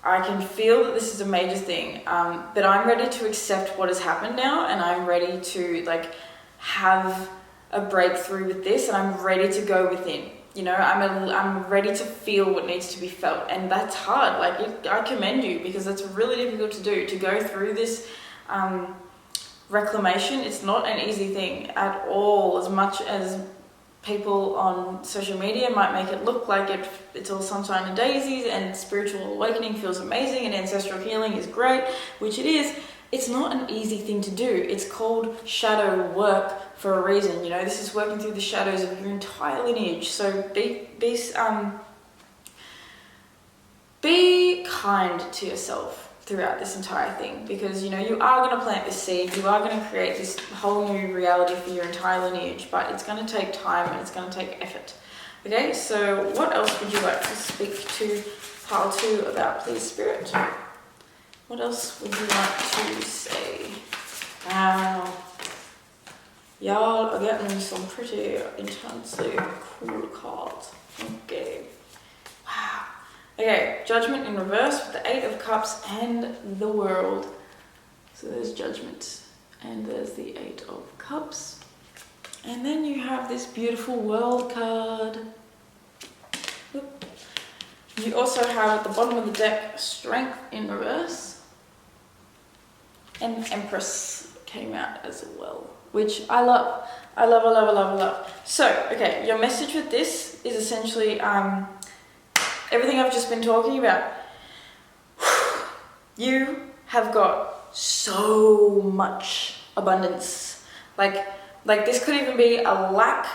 [SPEAKER 1] I can feel that this is a major thing, but I'm ready to accept what has happened now, and I'm ready to like have a breakthrough with this, and I'm ready to go within, you know, I'm ready to feel what needs to be felt. And that's hard. Like I commend you, because it's really difficult to do, to go through this reclamation. It's not an easy thing at all, as much as people on social media might make it look like it's all sunshine and daisies and spiritual awakening feels amazing and ancestral healing is great, which it is. It's not an easy thing to do. It's called shadow work for a reason. You know, this is working through the shadows of your entire lineage. So be kind to yourself throughout this entire thing, because you know you are going to plant this seed, you are going to create this whole new reality for your entire lineage, but it's going to take time and it's going to take effort. Okay, so what else would you like to speak to pile 2 about, please, Spirit? What else would you like to say? Wow, y'all are getting some pretty intensely cool cards. Okay. Wow. Okay, Judgment in reverse with the 8 of Cups and the World. So there's Judgment and there's the 8 of Cups. And then you have this beautiful World card. Whoop. You also have at the bottom of the deck Strength in reverse. And Empress came out as well, which I love. I love. So, okay, your message with this is essentially everything I've just been talking about. You have got so much abundance. Like this could even be a lack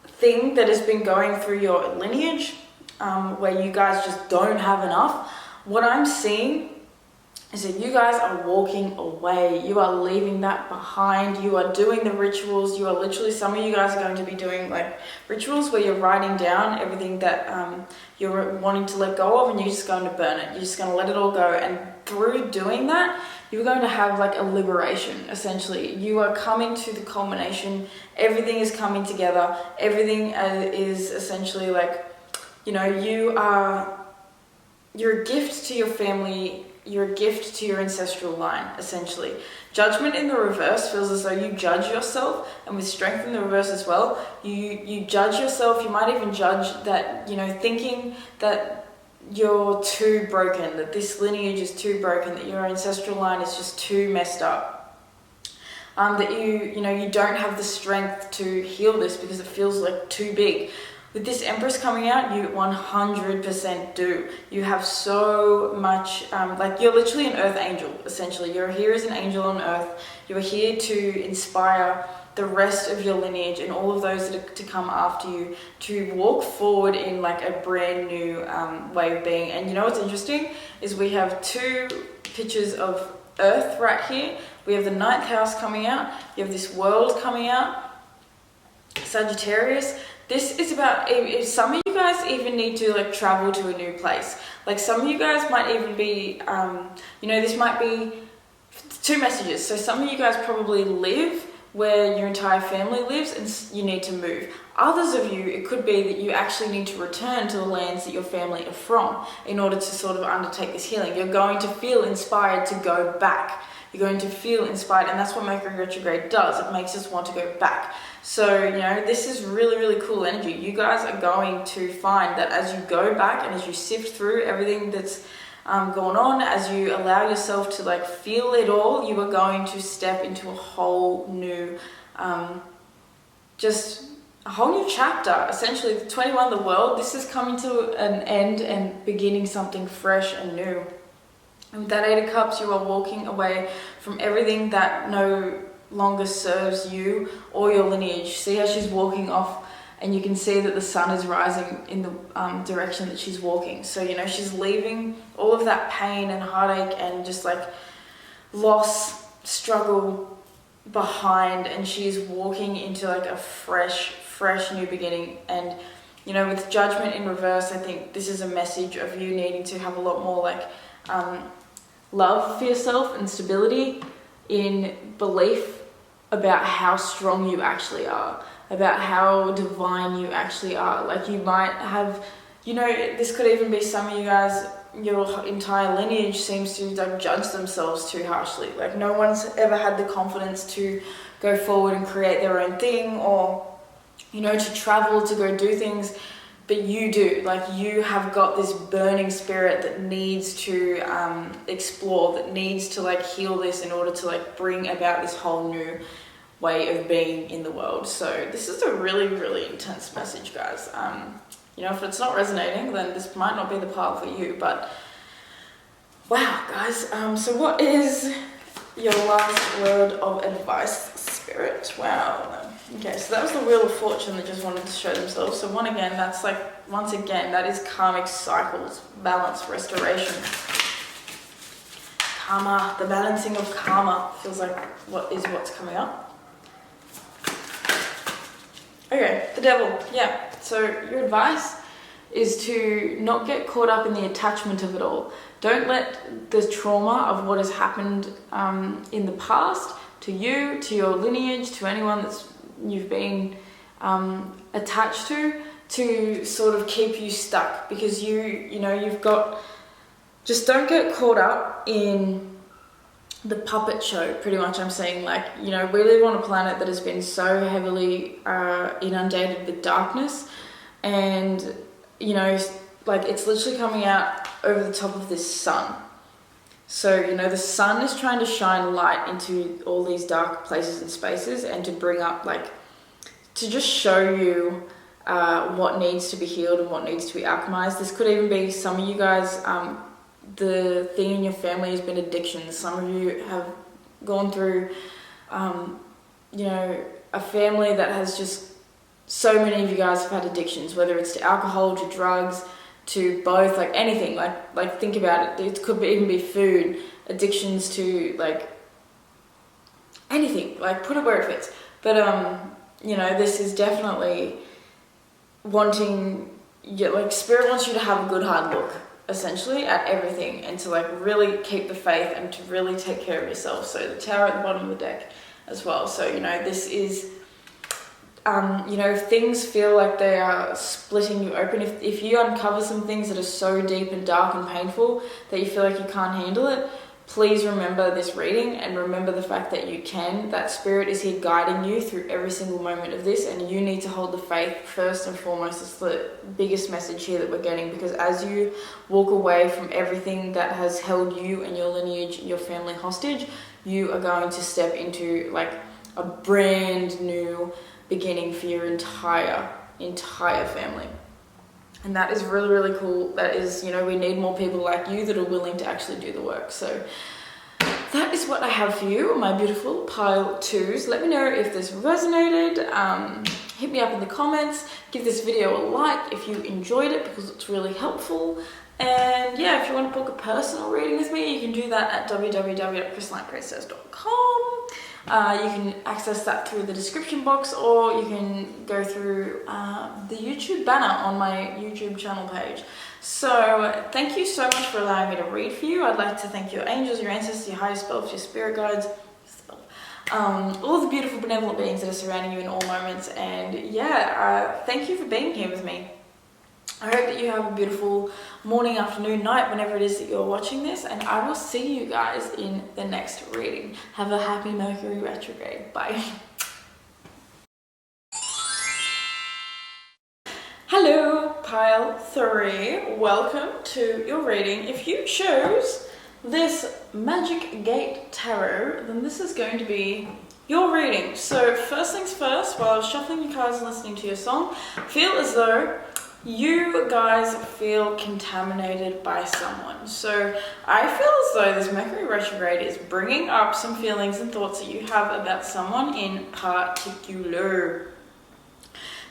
[SPEAKER 1] thing that has been going through your lineage, where you guys just don't have enough. What I'm seeing is that you guys are walking away. You are leaving that behind. You are doing the rituals. You are literally, some of you guys are going to be doing like rituals where you're writing down everything that you're wanting to let go of, and you're just going to burn it. You're just going to let it all go. And through doing that, you're going to have like a liberation, essentially. You are coming to the culmination. Everything is coming together. Everything is essentially like, you know, you're a gift to your family. You're a gift to your ancestral line, essentially. Judgment in the reverse feels as though you judge yourself, and with Strength in the reverse as well, you judge yourself. You might even judge that, you know, thinking that you're too broken, that this lineage is too broken, that your ancestral line is just too messed up. that you don't have the strength to heal this because it feels like too big. With this Empress coming out, you 100% do. You have so much, like you're literally an earth angel, essentially. You're here as an angel on earth. You're here to inspire the rest of your lineage and all of those that are to come after you to walk forward in like a brand new way of being. And you know what's interesting is we have two pictures of earth right here. We have the ninth house coming out. You have this world coming out, Sagittarius. This is about, if some of you guys even need to like travel to a new place. Like some of you guys might even be, this might be two messages. So some of you guys probably live where your entire family lives and you need to move. Others of you, it could be that you actually need to return to the lands that your family are from in order to sort of undertake this healing. You're going to feel inspired to go back. You're going to feel inspired, and that's what Mercury Retrograde does. It makes us want to go back. So, this is really, really cool energy. You guys are going to find that as you go back and as you sift through everything that's going on, as you allow yourself to like feel it all, you are going to step into a whole new, just a whole new chapter. Essentially, the 21, the world, this is coming to an end and beginning something fresh and new. And with that Eight of Cups, you are walking away from everything that no longer serves you or your lineage. See how she's walking off, and you can see that the sun is rising in the direction that she's walking. So, she's leaving all of that pain and heartache and just like loss, struggle behind, and she's walking into like a fresh new beginning. And, with Judgment in reverse, I think this is a message of you needing to have a lot more like love for yourself and stability in belief about how strong you actually are, about how divine you actually are. Like you might have, this could even be some of you guys, your entire lineage seems to like judge themselves too harshly. Like no one's ever had the confidence to go forward and create their own thing, or, to travel, to go do things. But you do, like you have got this burning spirit that needs to explore, that needs to like heal this in order to like bring about this whole new way of being in the world. So this is a really, really intense message, guys. If it's not resonating, then this might not be the path for you. But wow, guys. So what is your last word of advice, Spirit? Wow. Okay, so that was the Wheel of Fortune that just wanted to show themselves. So once again, that is karmic cycles, balance, restoration. Karma, the balancing of karma feels like what's coming up. Okay, the Devil, yeah. So your advice is to not get caught up in the attachment of it all. Don't let the trauma of what has happened in the past to you, to your lineage, to anyone that's you've been attached to sort of keep you stuck, because you've got, just don't get caught up in the puppet show. Pretty much I'm saying, like, we live on a planet that has been so heavily inundated with darkness, and like it's literally coming out over the top of this sun. So, the sun is trying to shine light into all these dark places and spaces, and to bring up, like, to just show you what needs to be healed and what needs to be alchemized. This could even be some of you guys, the thing in your family has been addiction. Some of you have gone through, a family that has just, so many of you guys have had addictions, whether it's to alcohol, to drugs, to both, like anything, like think about it. It could even be food, addictions to like anything, like put it where it fits. But this is definitely wanting, like Spirit wants you to have a good hard look, essentially, at everything, and to like really keep the faith and to really take care of yourself. So the Tower at the bottom of the deck as well. So this is if things feel like they are splitting you open, if you uncover some things that are so deep and dark and painful that you feel like you can't handle it, please remember this reading and remember the fact that you can. That Spirit is here guiding you through every single moment of this, and you need to hold the faith first and foremost. It's the biggest message here that we're getting, because as you walk away from everything that has held you and your lineage, your family hostage, you are going to step into like a brand new beginning for your entire family. And that is really, really cool. That is, you know, we need more people like you that are willing to actually do the work. So that is what I have for you, my beautiful pile twos. Let me know if this resonated. Hit me up in the comments. Give this video a like if you enjoyed it, because it's really helpful. And yeah, if you want to book a personal reading with me, you can do that at www.crystallinepriestess.com. You can access that through the description box, or you can go through the YouTube banner on my YouTube channel page. So thank you so much for allowing me to read for you. I'd like to thank your angels, your ancestors, your higher self, your spirit guides, all the beautiful benevolent beings that are surrounding you in all moments. And yeah, thank you for being here with me. I hope that you have a beautiful morning, afternoon, night, whenever it is that you're watching this, and I will see you guys in the next reading. Have a happy Mercury retrograde. Bye. Hello, pile 3. Welcome to your reading. If you chose this Magic Gate Tarot, then this is going to be your reading. So first things first, while I was shuffling your cards and listening to your song, feel as though you guys feel contaminated by someone. So I feel as though this Mercury retrograde is bringing up some feelings and thoughts that you have about someone in particular.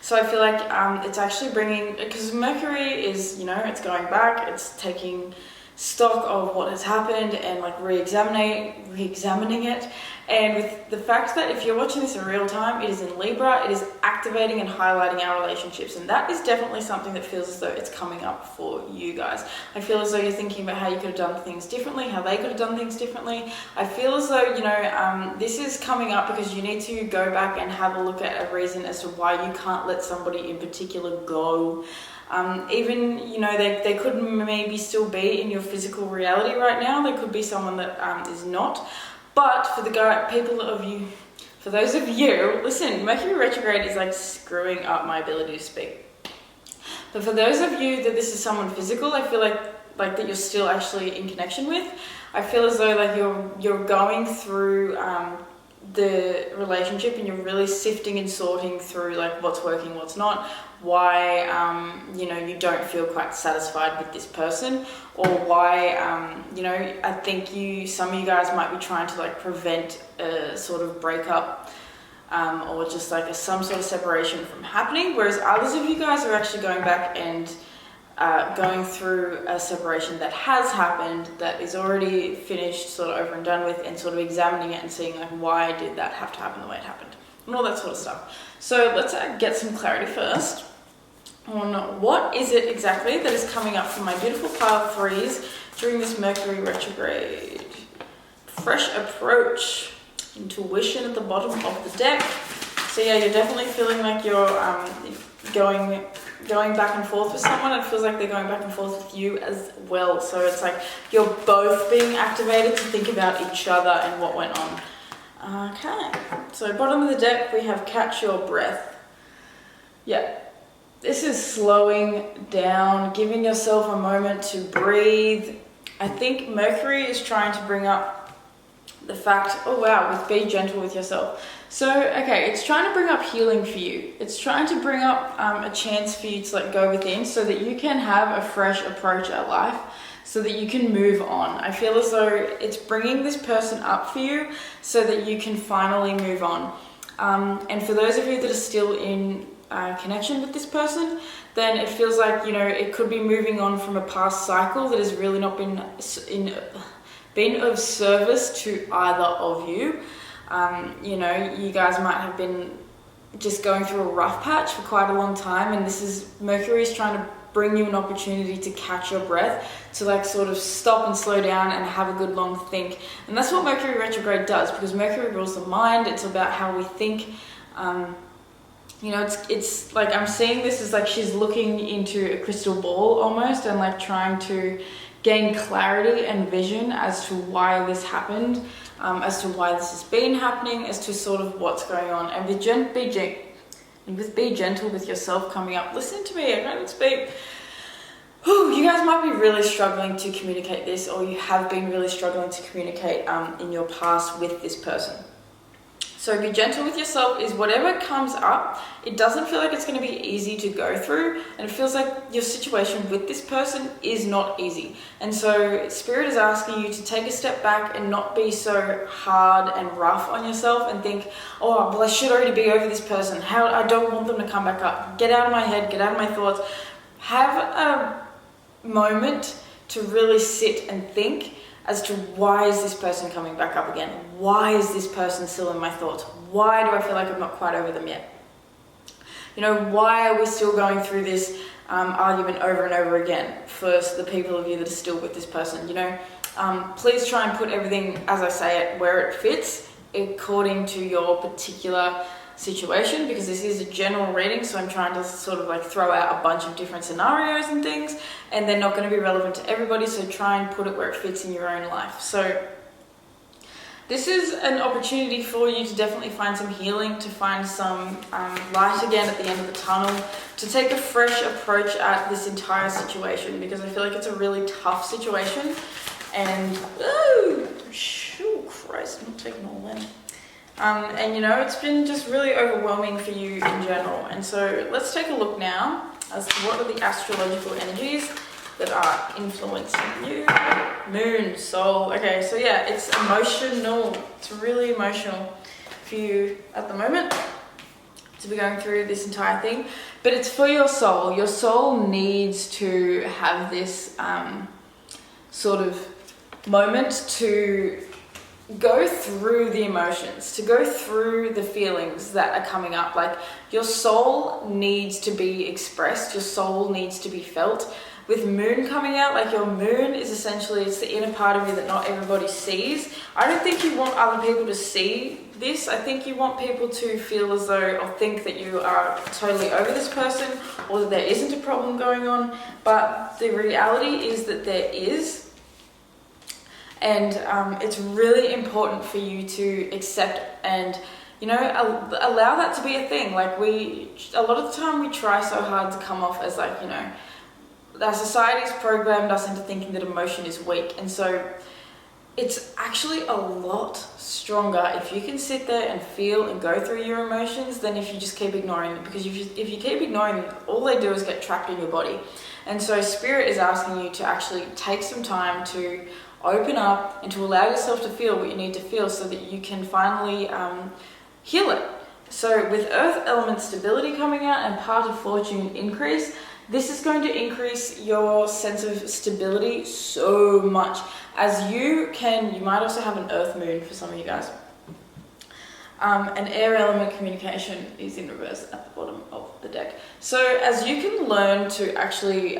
[SPEAKER 1] So I feel like it's actually bringing, because Mercury is, you know, it's going back, it's taking stock of what has happened and like re-examining it. And with the fact that if you're watching this in real time, it is in Libra, it is activating and highlighting our relationships, and that is definitely something that feels as though it's coming up for you guys. I feel as though you're thinking about how you could have done things differently, how they could have done things differently. I feel as though, you know, this is coming up because you need to go back and have a look at a reason as to why you can't let somebody in particular go. Even, you know, they could maybe still be in your physical reality right now. They could be someone that is not. But for those of you, listen, Mercury retrograde is like screwing up my ability to speak. But for those of you that this is someone physical, I feel like that you're still actually in connection with. I feel as though like you're going through the relationship, and you're really sifting and sorting through like what's working, what's not, why you know, you don't feel quite satisfied with this person, or why you know, I think some of you guys might be trying to like prevent a sort of breakup or just like some sort of separation from happening, whereas others of you guys are actually going back and going through a separation that has happened, that is already finished, sort of over and done with, and sort of examining it and seeing like, why did that have to happen the way it happened, and all that sort of stuff. So let's get some clarity first on what is it exactly that is coming up for my beautiful pile 3s during this Mercury retrograde. Fresh approach, intuition at the bottom of the deck. So yeah, you're definitely feeling like you're going back and forth with someone. It feels like they're going back and forth with you as well. So it's like you're both being activated to think about each other and what went on. Okay, so bottom of the deck we have catch your breath. Yeah, this is slowing down, giving yourself a moment to breathe. I think Mercury is trying to bring up the fact, oh wow, with be gentle with yourself. So, okay, it's trying to bring up healing for you. It's trying to bring up a chance for you to like go within so that you can have a fresh approach at life, so that you can move on. I feel as though it's bringing this person up for you so that you can finally move on. And for those of you that are still in connection with this person, then it feels like, you know, it could be moving on from a past cycle that has really not been of service to either of you. You know, you guys might have been just going through a rough patch for quite a long time, and this is Mercury's trying to bring you an opportunity to catch your breath, to like sort of stop and slow down and have a good long think. And that's what Mercury retrograde does, because Mercury rules the mind. It's about how we think. You know, it's like I'm seeing this as like she's looking into a crystal ball almost, and like trying to gain clarity and vision as to why this happened, as to why this has been happening, as to sort of what's going on. And with be gentle with yourself coming up. Listen to me, I can't speak. You guys might be really struggling to communicate this, or you have been really struggling to communicate in your past with this person. So be gentle with yourself. Is whatever comes up, it doesn't feel like it's going to be easy to go through, and it feels like your situation with this person is not easy. And so Spirit is asking you to take a step back and not be so hard and rough on yourself and think, oh, well, I should already be over this person. I don't want them to come back up. Get out of my head, get out of my thoughts. Have a moment to really sit and think as to why is this person coming back up again? Why is this person still in my thoughts? Why do I feel like I'm not quite over them yet? Why are we still going through this argument over and over again for the people of you that are still with this person? Please try and put everything, as I say it, where it fits according to your particular situation, because this is a general reading, so I'm trying to sort of like throw out a bunch of different scenarios and things, and they're not going to be relevant to everybody, so try and put it where it fits in your own life. So this is an opportunity for you to definitely find some healing, to find some light again at the end of the tunnel, to take a fresh approach at this entire situation, because I feel like it's a really tough situation, and Christ, I'm not taking all in. It's been just really overwhelming for you in general. And so let's take a look now as to what are the astrological energies that are influencing you. Moon, soul. Okay, so yeah, it's emotional. It's really emotional for you at the moment to be going through this entire thing. But it's for your soul. Your soul needs to have this sort of moment to go through the emotions, to go through the feelings that are coming up. Like, your soul needs to be expressed, your soul needs to be felt. With moon coming out, like, your moon is essentially, it's the inner part of you that not everybody sees. I don't think you want other people to see this. I think you want people to feel as though, or think that you are totally over this person, or that there isn't a problem going on. But the reality is that there is. And it's really important for you to accept and, allow that to be a thing. Like, a lot of the time we try so hard to come off as like, our society's programmed us into thinking that emotion is weak. And so it's actually a lot stronger if you can sit there and feel and go through your emotions than if you just keep ignoring them. Because if you keep ignoring them, all they do is get trapped in your body. And so Spirit is asking you to actually take some time to open up and to allow yourself to feel what you need to feel so that you can finally heal it. So with Earth element stability coming out and part of fortune increase, this is going to increase your sense of stability so much. As you might also have an Earth moon for some of you guys. An air element communication is in reverse at the bottom of the deck. So as you can learn to actually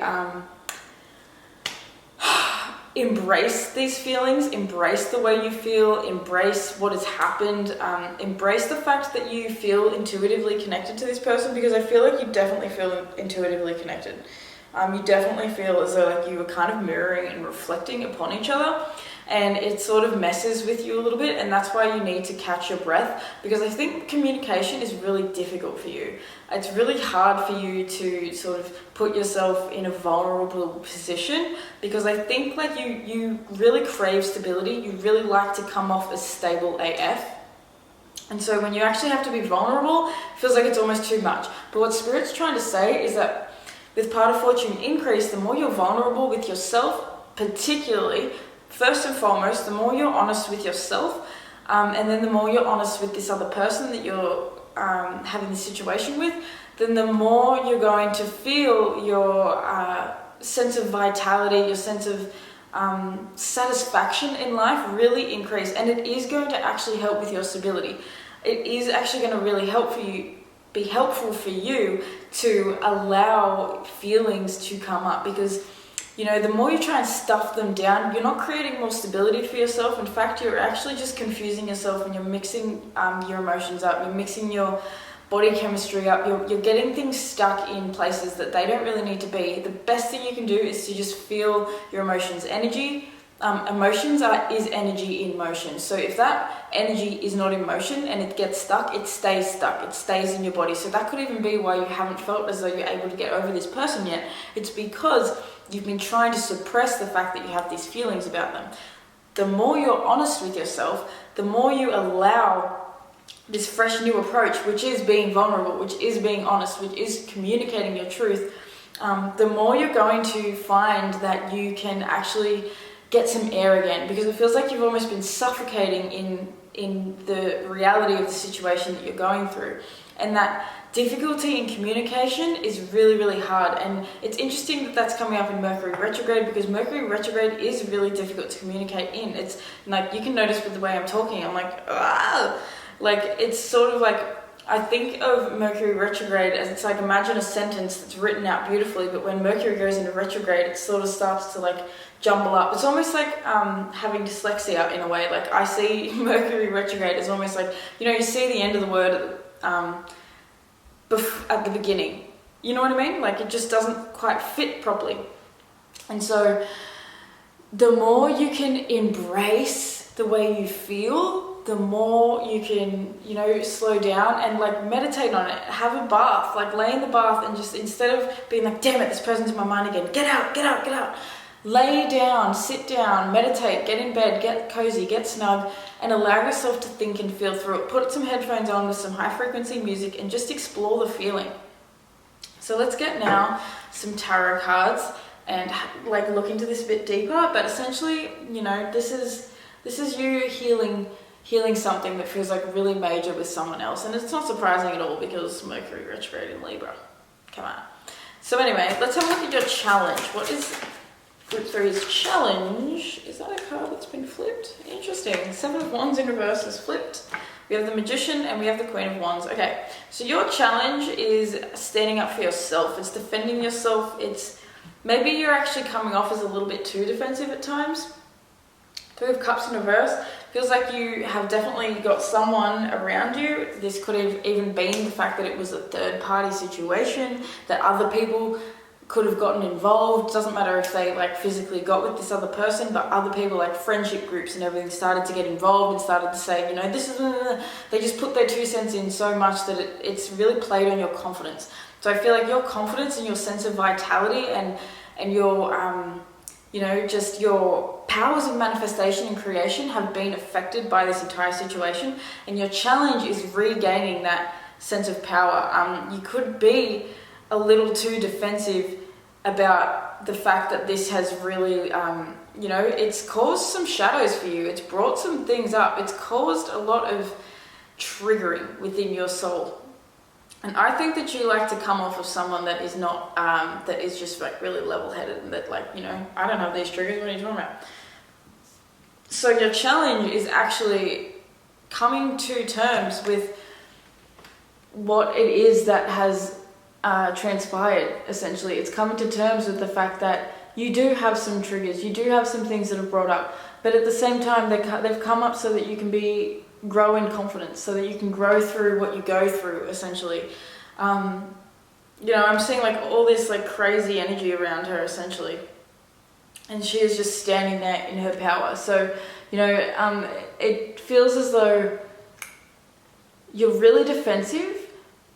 [SPEAKER 1] embrace these feelings, embrace the way you feel, embrace what has happened, embrace the fact that you feel intuitively connected to this person, because I feel like you definitely feel intuitively connected. You definitely feel as though like you were kind of mirroring and reflecting upon each other, and it sort of messes with you a little bit, and that's why you need to catch your breath, because I think communication is really difficult for you. It's really hard for you to sort of put yourself in a vulnerable position, because I think like you really crave stability, you really like to come off as stable AF. And so when you actually have to be vulnerable, it feels like it's almost too much. But what Spirit's trying to say is that with part of fortune increase, the more you're vulnerable with yourself, particularly, first and foremost, the more you're honest with yourself, and then the more you're honest with this other person that you're having this situation with, then the more you're going to feel your sense of vitality, your sense of satisfaction in life really increase. And it is going to actually help with your stability. It is actually going to really be helpful for you to allow feelings to come up, because the more you try and stuff them down, you're not creating more stability for yourself. In fact, you're actually just confusing yourself, and you're mixing your emotions up, you're mixing your body chemistry up, you're getting things stuck in places that they don't really need to be. The best thing you can do is to just feel your emotions. Energy, emotions is energy in motion. So if that energy is not in motion and it gets stuck, it stays in your body. So that could even be why you haven't felt as though you're able to get over this person yet. It's because you've been trying to suppress the fact that you have these feelings about them. The more you're honest with yourself, the more you allow this fresh new approach, which is being vulnerable, which is being honest, which is communicating your truth, the more you're going to find that you can actually get some air again, because it feels like you've almost been suffocating in the reality of the situation that you're going through. And that difficulty in communication is really, really hard. And it's interesting that that's coming up in Mercury Retrograde, because Mercury Retrograde is really difficult to communicate in. It's like, you can notice with the way I'm talking, I'm like, ah! Like, it's sort of like, I think of Mercury Retrograde as, it's like, imagine a sentence that's written out beautifully, but when Mercury goes into retrograde, it sort of starts to like jumble up. It's almost like having dyslexia in a way. Like, I see Mercury Retrograde as almost like, you know, you see the end of the word at the beginning. You know what I mean? Like, it just doesn't quite fit properly. And so the more you can embrace the way you feel, the more you can, you know, slow down and like meditate on it. Have a bath, like lay in the bath and just, instead of being like, damn it, this person's in my mind again, get out, get out, get out. Lay down, sit down, meditate, get in bed, get cozy, get snug, and allow yourself to think and feel through it. Put some headphones on with some high frequency music and just explore the feeling. So let's get now some tarot cards and like look into this a bit deeper. But essentially, you know, this is you healing something that feels like really major with someone else. And it's not surprising at all, because Mercury retrograde in Libra. Come on. So anyway, let's have a look at your challenge. What is Group 3's challenge? Is that a card that's been flipped? Interesting. 7 of Wands in reverse is flipped. We have the Magician and we have the Queen of Wands. Okay, so your challenge is standing up for yourself. It's defending yourself. It's maybe you're actually coming off as a little bit too defensive at times. 3 of Cups in reverse. Feels like you have definitely got someone around you. This could have even been the fact that it was a third party situation, that other people could have gotten involved. Doesn't matter if they like physically got with this other person, but other people, like friendship groups and everything, started to get involved and started to say, you know, this is, they just put their 2 cents in so much that it's really played on your confidence. So I feel like your confidence and your sense of vitality and your, you know, just your powers of manifestation and creation have been affected by this entire situation. And your challenge is regaining that sense of power. You could be a little too defensive about the fact that this has really, you know, it's caused some shadows for you. It's brought some things up. It's caused a lot of triggering within your soul. And I think that you like to come off of someone that is not, that is just like really level-headed and that, like, you know, I don't have these triggers, what are you talking about? So your challenge is actually coming to terms with what it is that has transpired, essentially. It's coming to terms with the fact that you do have some triggers, you do have some things that are brought up, but at the same time they've come up so that you can grow in confidence, so that you can grow through what you go through, essentially. You know, I'm seeing like all this like crazy energy around her, essentially, and she is just standing there in her power. So, you know, it feels as though you're really defensive,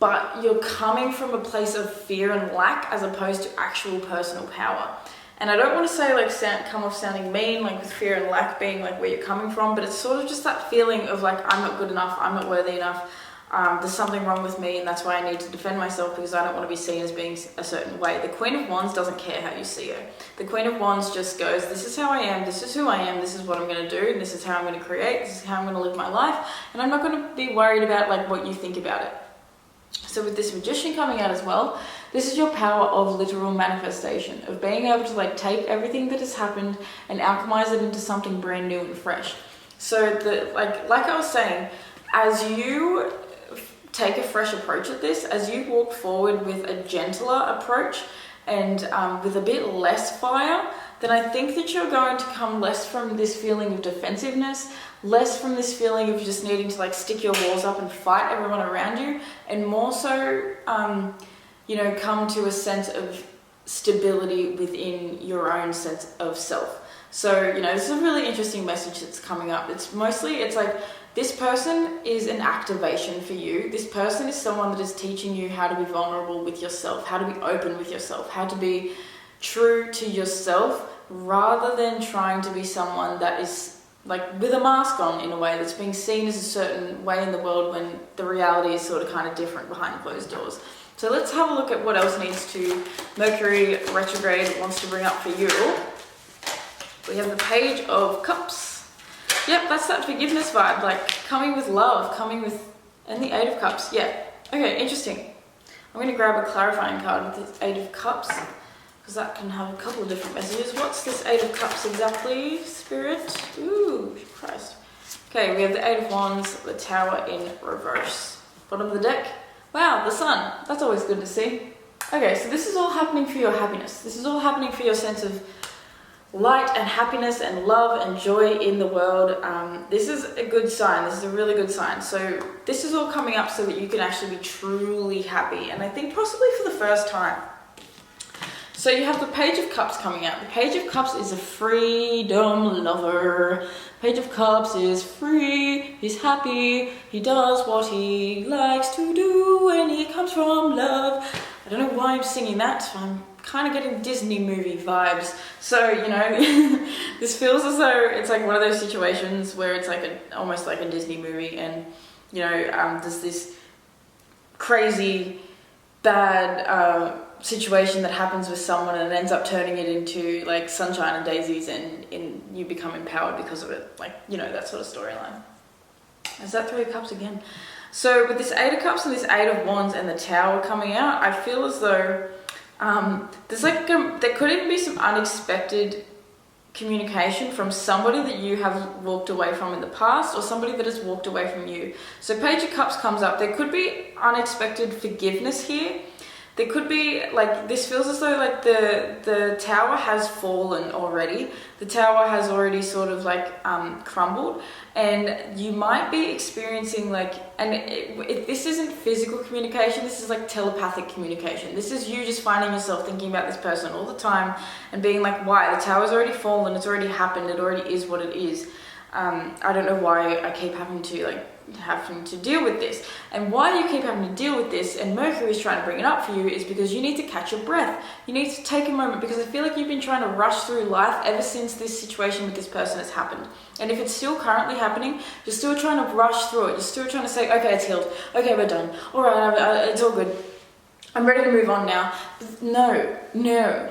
[SPEAKER 1] but you're coming from a place of fear and lack as opposed to actual personal power. And I don't want to say like come off sounding mean, like with fear and lack being like where you're coming from, but it's sort of just that feeling of like, I'm not good enough, I'm not worthy enough, there's something wrong with me, and that's why I need to defend myself, because I don't want to be seen as being a certain way. The Queen of Wands doesn't care how you see her. The Queen of Wands just goes, this is how I am, this is who I am, this is what I'm going to do, and this is how I'm going to create, this is how I'm going to live my life, and I'm not going to be worried about like what you think about it. So with this Magician coming out as well, this is your power of literal manifestation, of being able to like take everything that has happened and alchemize it into something brand new and fresh. So like I was saying, as you take a fresh approach at this, as you walk forward with a gentler approach and with a bit less fire, then I think that you're going to come less from this feeling of defensiveness, less from this feeling of just needing to like stick your walls up and fight everyone around you, and more so, you know, come to a sense of stability within your own sense of self. So, you know, this is a really interesting message that's coming up. It's like, this person is an activation for you. This person is someone that is teaching you how to be vulnerable with yourself, how to be open with yourself, how to be true to yourself, rather than trying to be someone that is like with a mask on in a way, that's being seen as a certain way in the world when the reality is sort of kind of different behind closed doors. So let's have a look at what else needs to Mercury Retrograde wants to bring up for you. We have the Page of Cups. Yep, that's that forgiveness vibe, like coming with love, coming with, and the Eight of Cups. Yeah, okay, interesting. I'm going to grab a clarifying card with the Eight of Cups, because that can have a couple of different messages. What's this Eight of Cups exactly, Spirit? Ooh, Christ. Okay, we have the Eight of Wands, the Tower in reverse. Bottom of the deck. Wow, the Sun. That's always good to see. Okay, so this is all happening for your happiness. This is all happening for your sense of light and happiness and love and joy in the world. This is a good sign. This is a really good sign. So this is all coming up so that you can actually be truly happy. And I think possibly for the first time. So you have the Page of Cups coming out. The Page of Cups is a freedom lover. Page of Cups is free, he's happy, he does what he likes to do, and he comes from love. I don't know why I'm singing that. I'm kind of getting Disney movie vibes. So, you know, this feels as though it's like one of those situations where it's like almost like a Disney movie, and, you know, there's this crazy bad situation that happens with someone and it ends up turning it into like sunshine and daisies, and you become empowered because of it, like, you know, that sort of storyline. Is that Three of Cups again? So with this Eight of Cups and this Eight of Wands and the Tower coming out, I feel as though there's like there could even be some unexpected communication from somebody that you have walked away from in the past, or somebody that has walked away from you. So Page of Cups comes up. There could be unexpected forgiveness here. There could be, like, this feels as though like the tower has fallen already. The tower has already sort of like crumbled, and you might be experiencing like, and this isn't physical communication, this is like telepathic communication. This is you just finding yourself thinking about this person all the time and being like, why? The tower's already fallen, it's already happened, it already is what it is. I don't know why I keep having to deal with this, and why you keep having to deal with this, and Mercury is trying to bring it up for you, is because you need to catch your breath. You need to take a moment, because I feel like you've been trying to rush through life ever since this situation with this person has happened. And if it's still currently happening, you're still trying to rush through it. You're still trying to say, okay, it's healed. Okay, we're done. All right, it's all good. I'm ready to move on now. No,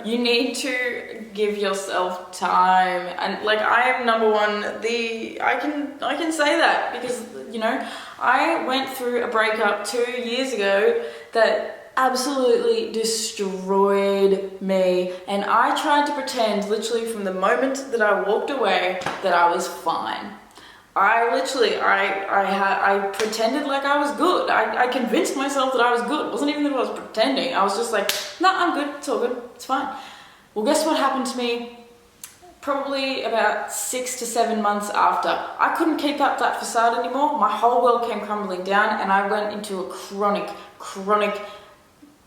[SPEAKER 1] you need to give yourself time. And like, I am number one, I can say that, because, you know, I went through a breakup 2 years ago that absolutely destroyed me, and I tried to pretend literally from the moment that I walked away that I was fine. I pretended like I was good. I convinced myself that I was good. It wasn't even that I was pretending. I was just like, no, I'm good. It's all good. It's fine. Well, guess what happened to me? Probably about 6 to 7 months after. I couldn't keep up that facade anymore. My whole world came crumbling down, and I went into a chronic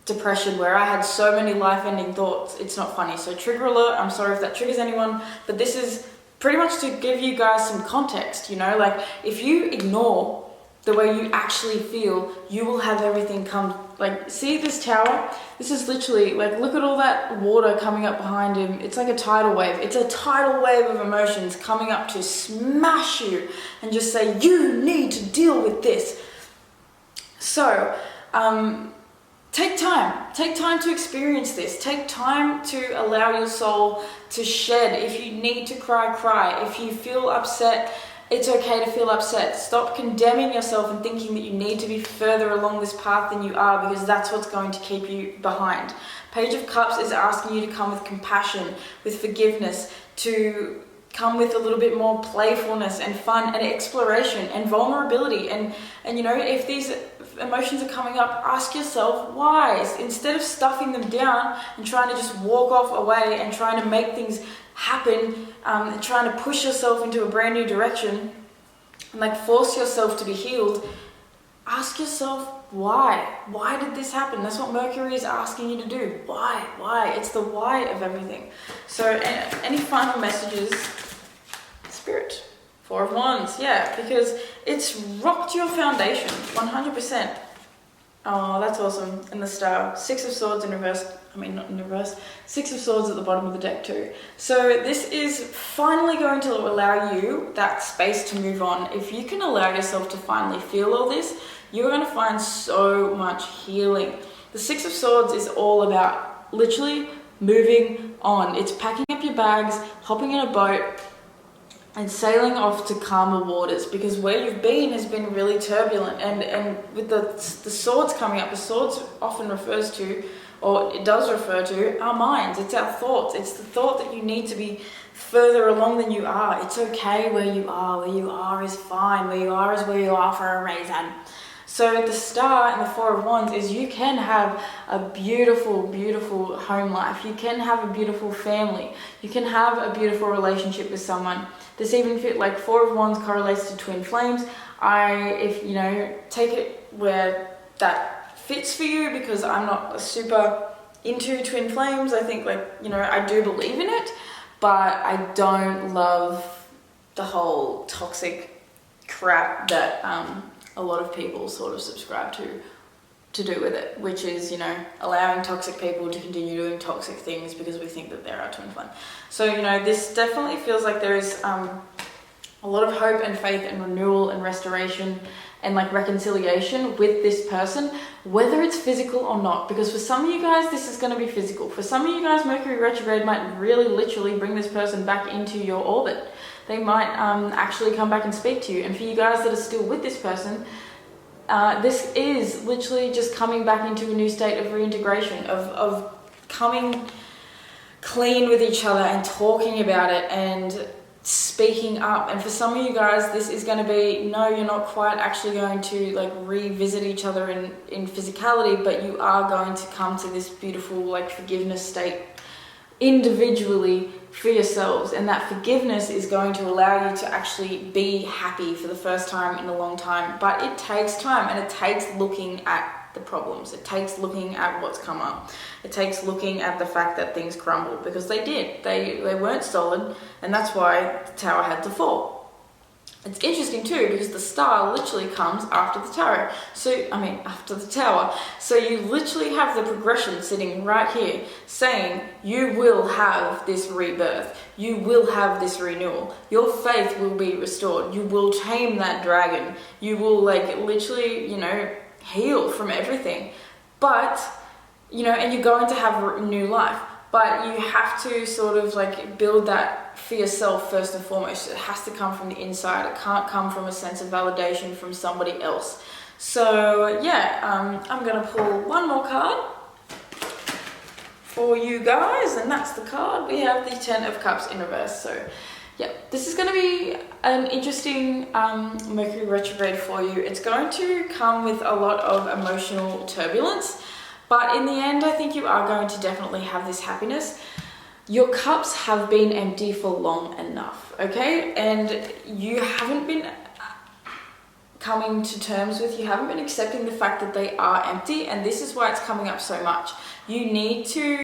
[SPEAKER 1] depression where I had so many life-ending thoughts. It's not funny. So trigger alert. I'm sorry if that triggers anyone, but this is pretty much to give you guys some context, you know, like, if you ignore the way you actually feel, you will have everything come, like, see this tower? This is literally, like, look at all that water coming up behind him. It's like a tidal wave. It's a tidal wave of emotions coming up to smash you and just say, you need to deal with this. So, take time to experience this. Take time to allow your soul to shed. If you need to cry. If you feel upset, it's okay to feel upset. Stop condemning yourself and thinking that you need to be further along this path than you are, because that's what's going to keep you behind. Page of Cups is asking you to come with compassion, with forgiveness, to come with a little bit more playfulness and fun and exploration and vulnerability. And you know, if these emotions are coming up, ask yourself why. Instead of stuffing them down and trying to just walk off away and trying to make things happen, and trying to push yourself into a brand new direction and like force yourself to be healed, ask yourself why did this happen? That's what Mercury is asking you to do. Why? It's the why of everything. So any final messages, Spirit? Four of Wands, yeah, because it's rocked your foundation 100%. Oh, that's awesome. And the star. Six of Swords in reverse. I mean, not in reverse. Six of Swords at the bottom of the deck too. So this is finally going to allow you that space to move on. If you can allow yourself to finally feel all this, you're going to find so much healing. The Six of Swords is all about literally moving on. It's packing up your bags, hopping in a boat, and sailing off to calmer waters, because where you've been has been really turbulent. And with the swords coming up, the swords often refers to, or it does refer to, our minds. It's our thoughts. It's the thought that you need to be further along than you are. It's okay where you are. Where you are is fine. Where you are is where you are for a reason. So the star and the Four of Wands is you can have a beautiful, beautiful home life. You can have a beautiful family. You can have a beautiful relationship with someone. This even fit, like Four of Wands correlates to twin flames. If you know, take it where that fits for you, because I'm not super into twin flames. I think, like, you know, I do believe in it, but I don't love the whole toxic crap that a lot of people sort of subscribe to do with it, which is, you know, allowing toxic people to continue doing toxic things because we think that they're our twin flame. So, you know, this definitely feels like there is a lot of hope and faith and renewal and restoration and like reconciliation with this person, whether it's physical or not. Because for some of you guys, this is going to be physical. For some of you guys, Mercury retrograde might really literally bring this person back into your orbit. They might actually come back and speak to you. And for you guys that are still with this person, this is literally just coming back into a new state of reintegration, of coming clean with each other and talking about it and speaking up. And for some of you guys, this is going to be, no, you're not quite actually going to like revisit each other in physicality, but you are going to come to this beautiful like forgiveness state individually for yourselves. And that forgiveness is going to allow you to actually be happy for the first time in a long time. But it takes time, and it takes looking at the problems. It takes looking at what's come up. It takes looking at the fact that things crumbled, because they did. They weren't solid, and that's why the tower had to fall. It's interesting too, because the star literally comes after the tarot. After the tower. So you literally have the progression sitting right here saying you will have this rebirth. You will have this renewal. Your faith will be restored. You will tame that dragon. You will like literally, you know, heal from everything. But, you know, and you're going to have new life. But you have to sort of like build that for yourself first and foremost. It has to come from the inside. It can't come from a sense of validation from somebody else. So yeah, I'm gonna pull one more card for you guys, and that's the card. We have the Ten of Cups in reverse. So yeah, this is gonna be an interesting Mercury retrograde for you. It's going to come with a lot of emotional turbulence. But in the end, I think you are going to definitely have this happiness. Your cups have been empty for long enough, okay? And you haven't been coming to terms with, you haven't been accepting the fact that they are empty, and this is why it's coming up so much. You need to...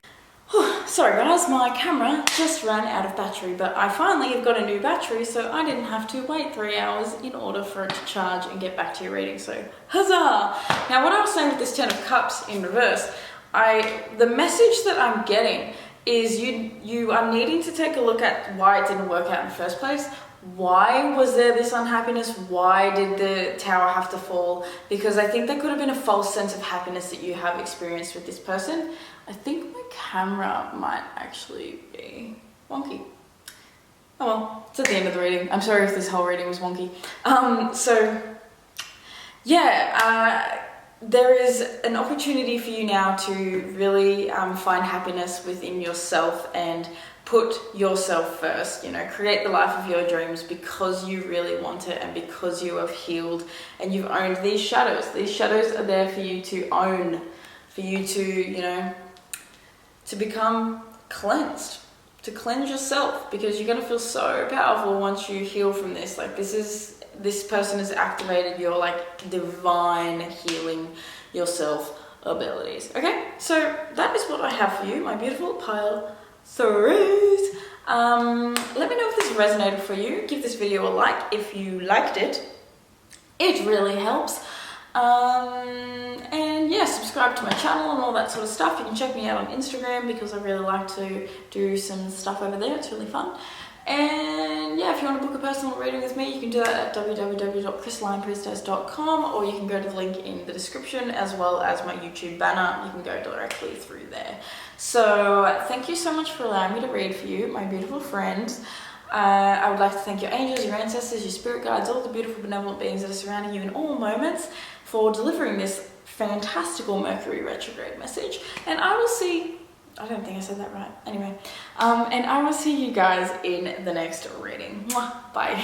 [SPEAKER 1] Sorry guys, my camera just ran out of battery, but I finally have got a new battery, so I didn't have to wait 3 hours in order for it to charge and get back to your reading, so huzzah! Now what I was saying with this Ten of Cups in reverse, the message that I'm getting is you are needing to take a look at why it didn't work out in the first place. Why was there this unhappiness? Why did the tower have to fall? Because I think there could have been a false sense of happiness that you have experienced with this person. I think my camera might actually be wonky. Oh well, it's at the end of the reading. I'm sorry if this whole reading was wonky. There is an opportunity for you now to really find happiness within yourself and put yourself first, you know, create the life of your dreams because you really want it and because you have healed and you've owned these shadows. These shadows are there for you to own, for you to, you know, to become cleansed, to cleanse yourself, because you're going to feel so powerful once you heal from this. Like this person has activated your like divine healing yourself abilities. Okay, so that is what I have for you, my beautiful pile threes. Let me know if this resonated for you. Give this video a like if you liked it. It really helps. And yeah, subscribe to my channel and all that sort of stuff. You can check me out on Instagram because I really like to do some stuff over there. It's really fun. And yeah, if you want to book a personal reading with me, you can do that at www.crystallinepriestess.com, or you can go to the link in the description, as well as my YouTube banner. You can go directly through there. So thank you so much for allowing me to read for you, my beautiful friends. I would like to thank your angels, your ancestors, your spirit guides, all the beautiful benevolent beings that are surrounding you in all moments for delivering this fantastical Mercury retrograde message. And I will see, I don't think I said that right. Anyway, and I will see you guys in the next reading. Mwah. Bye.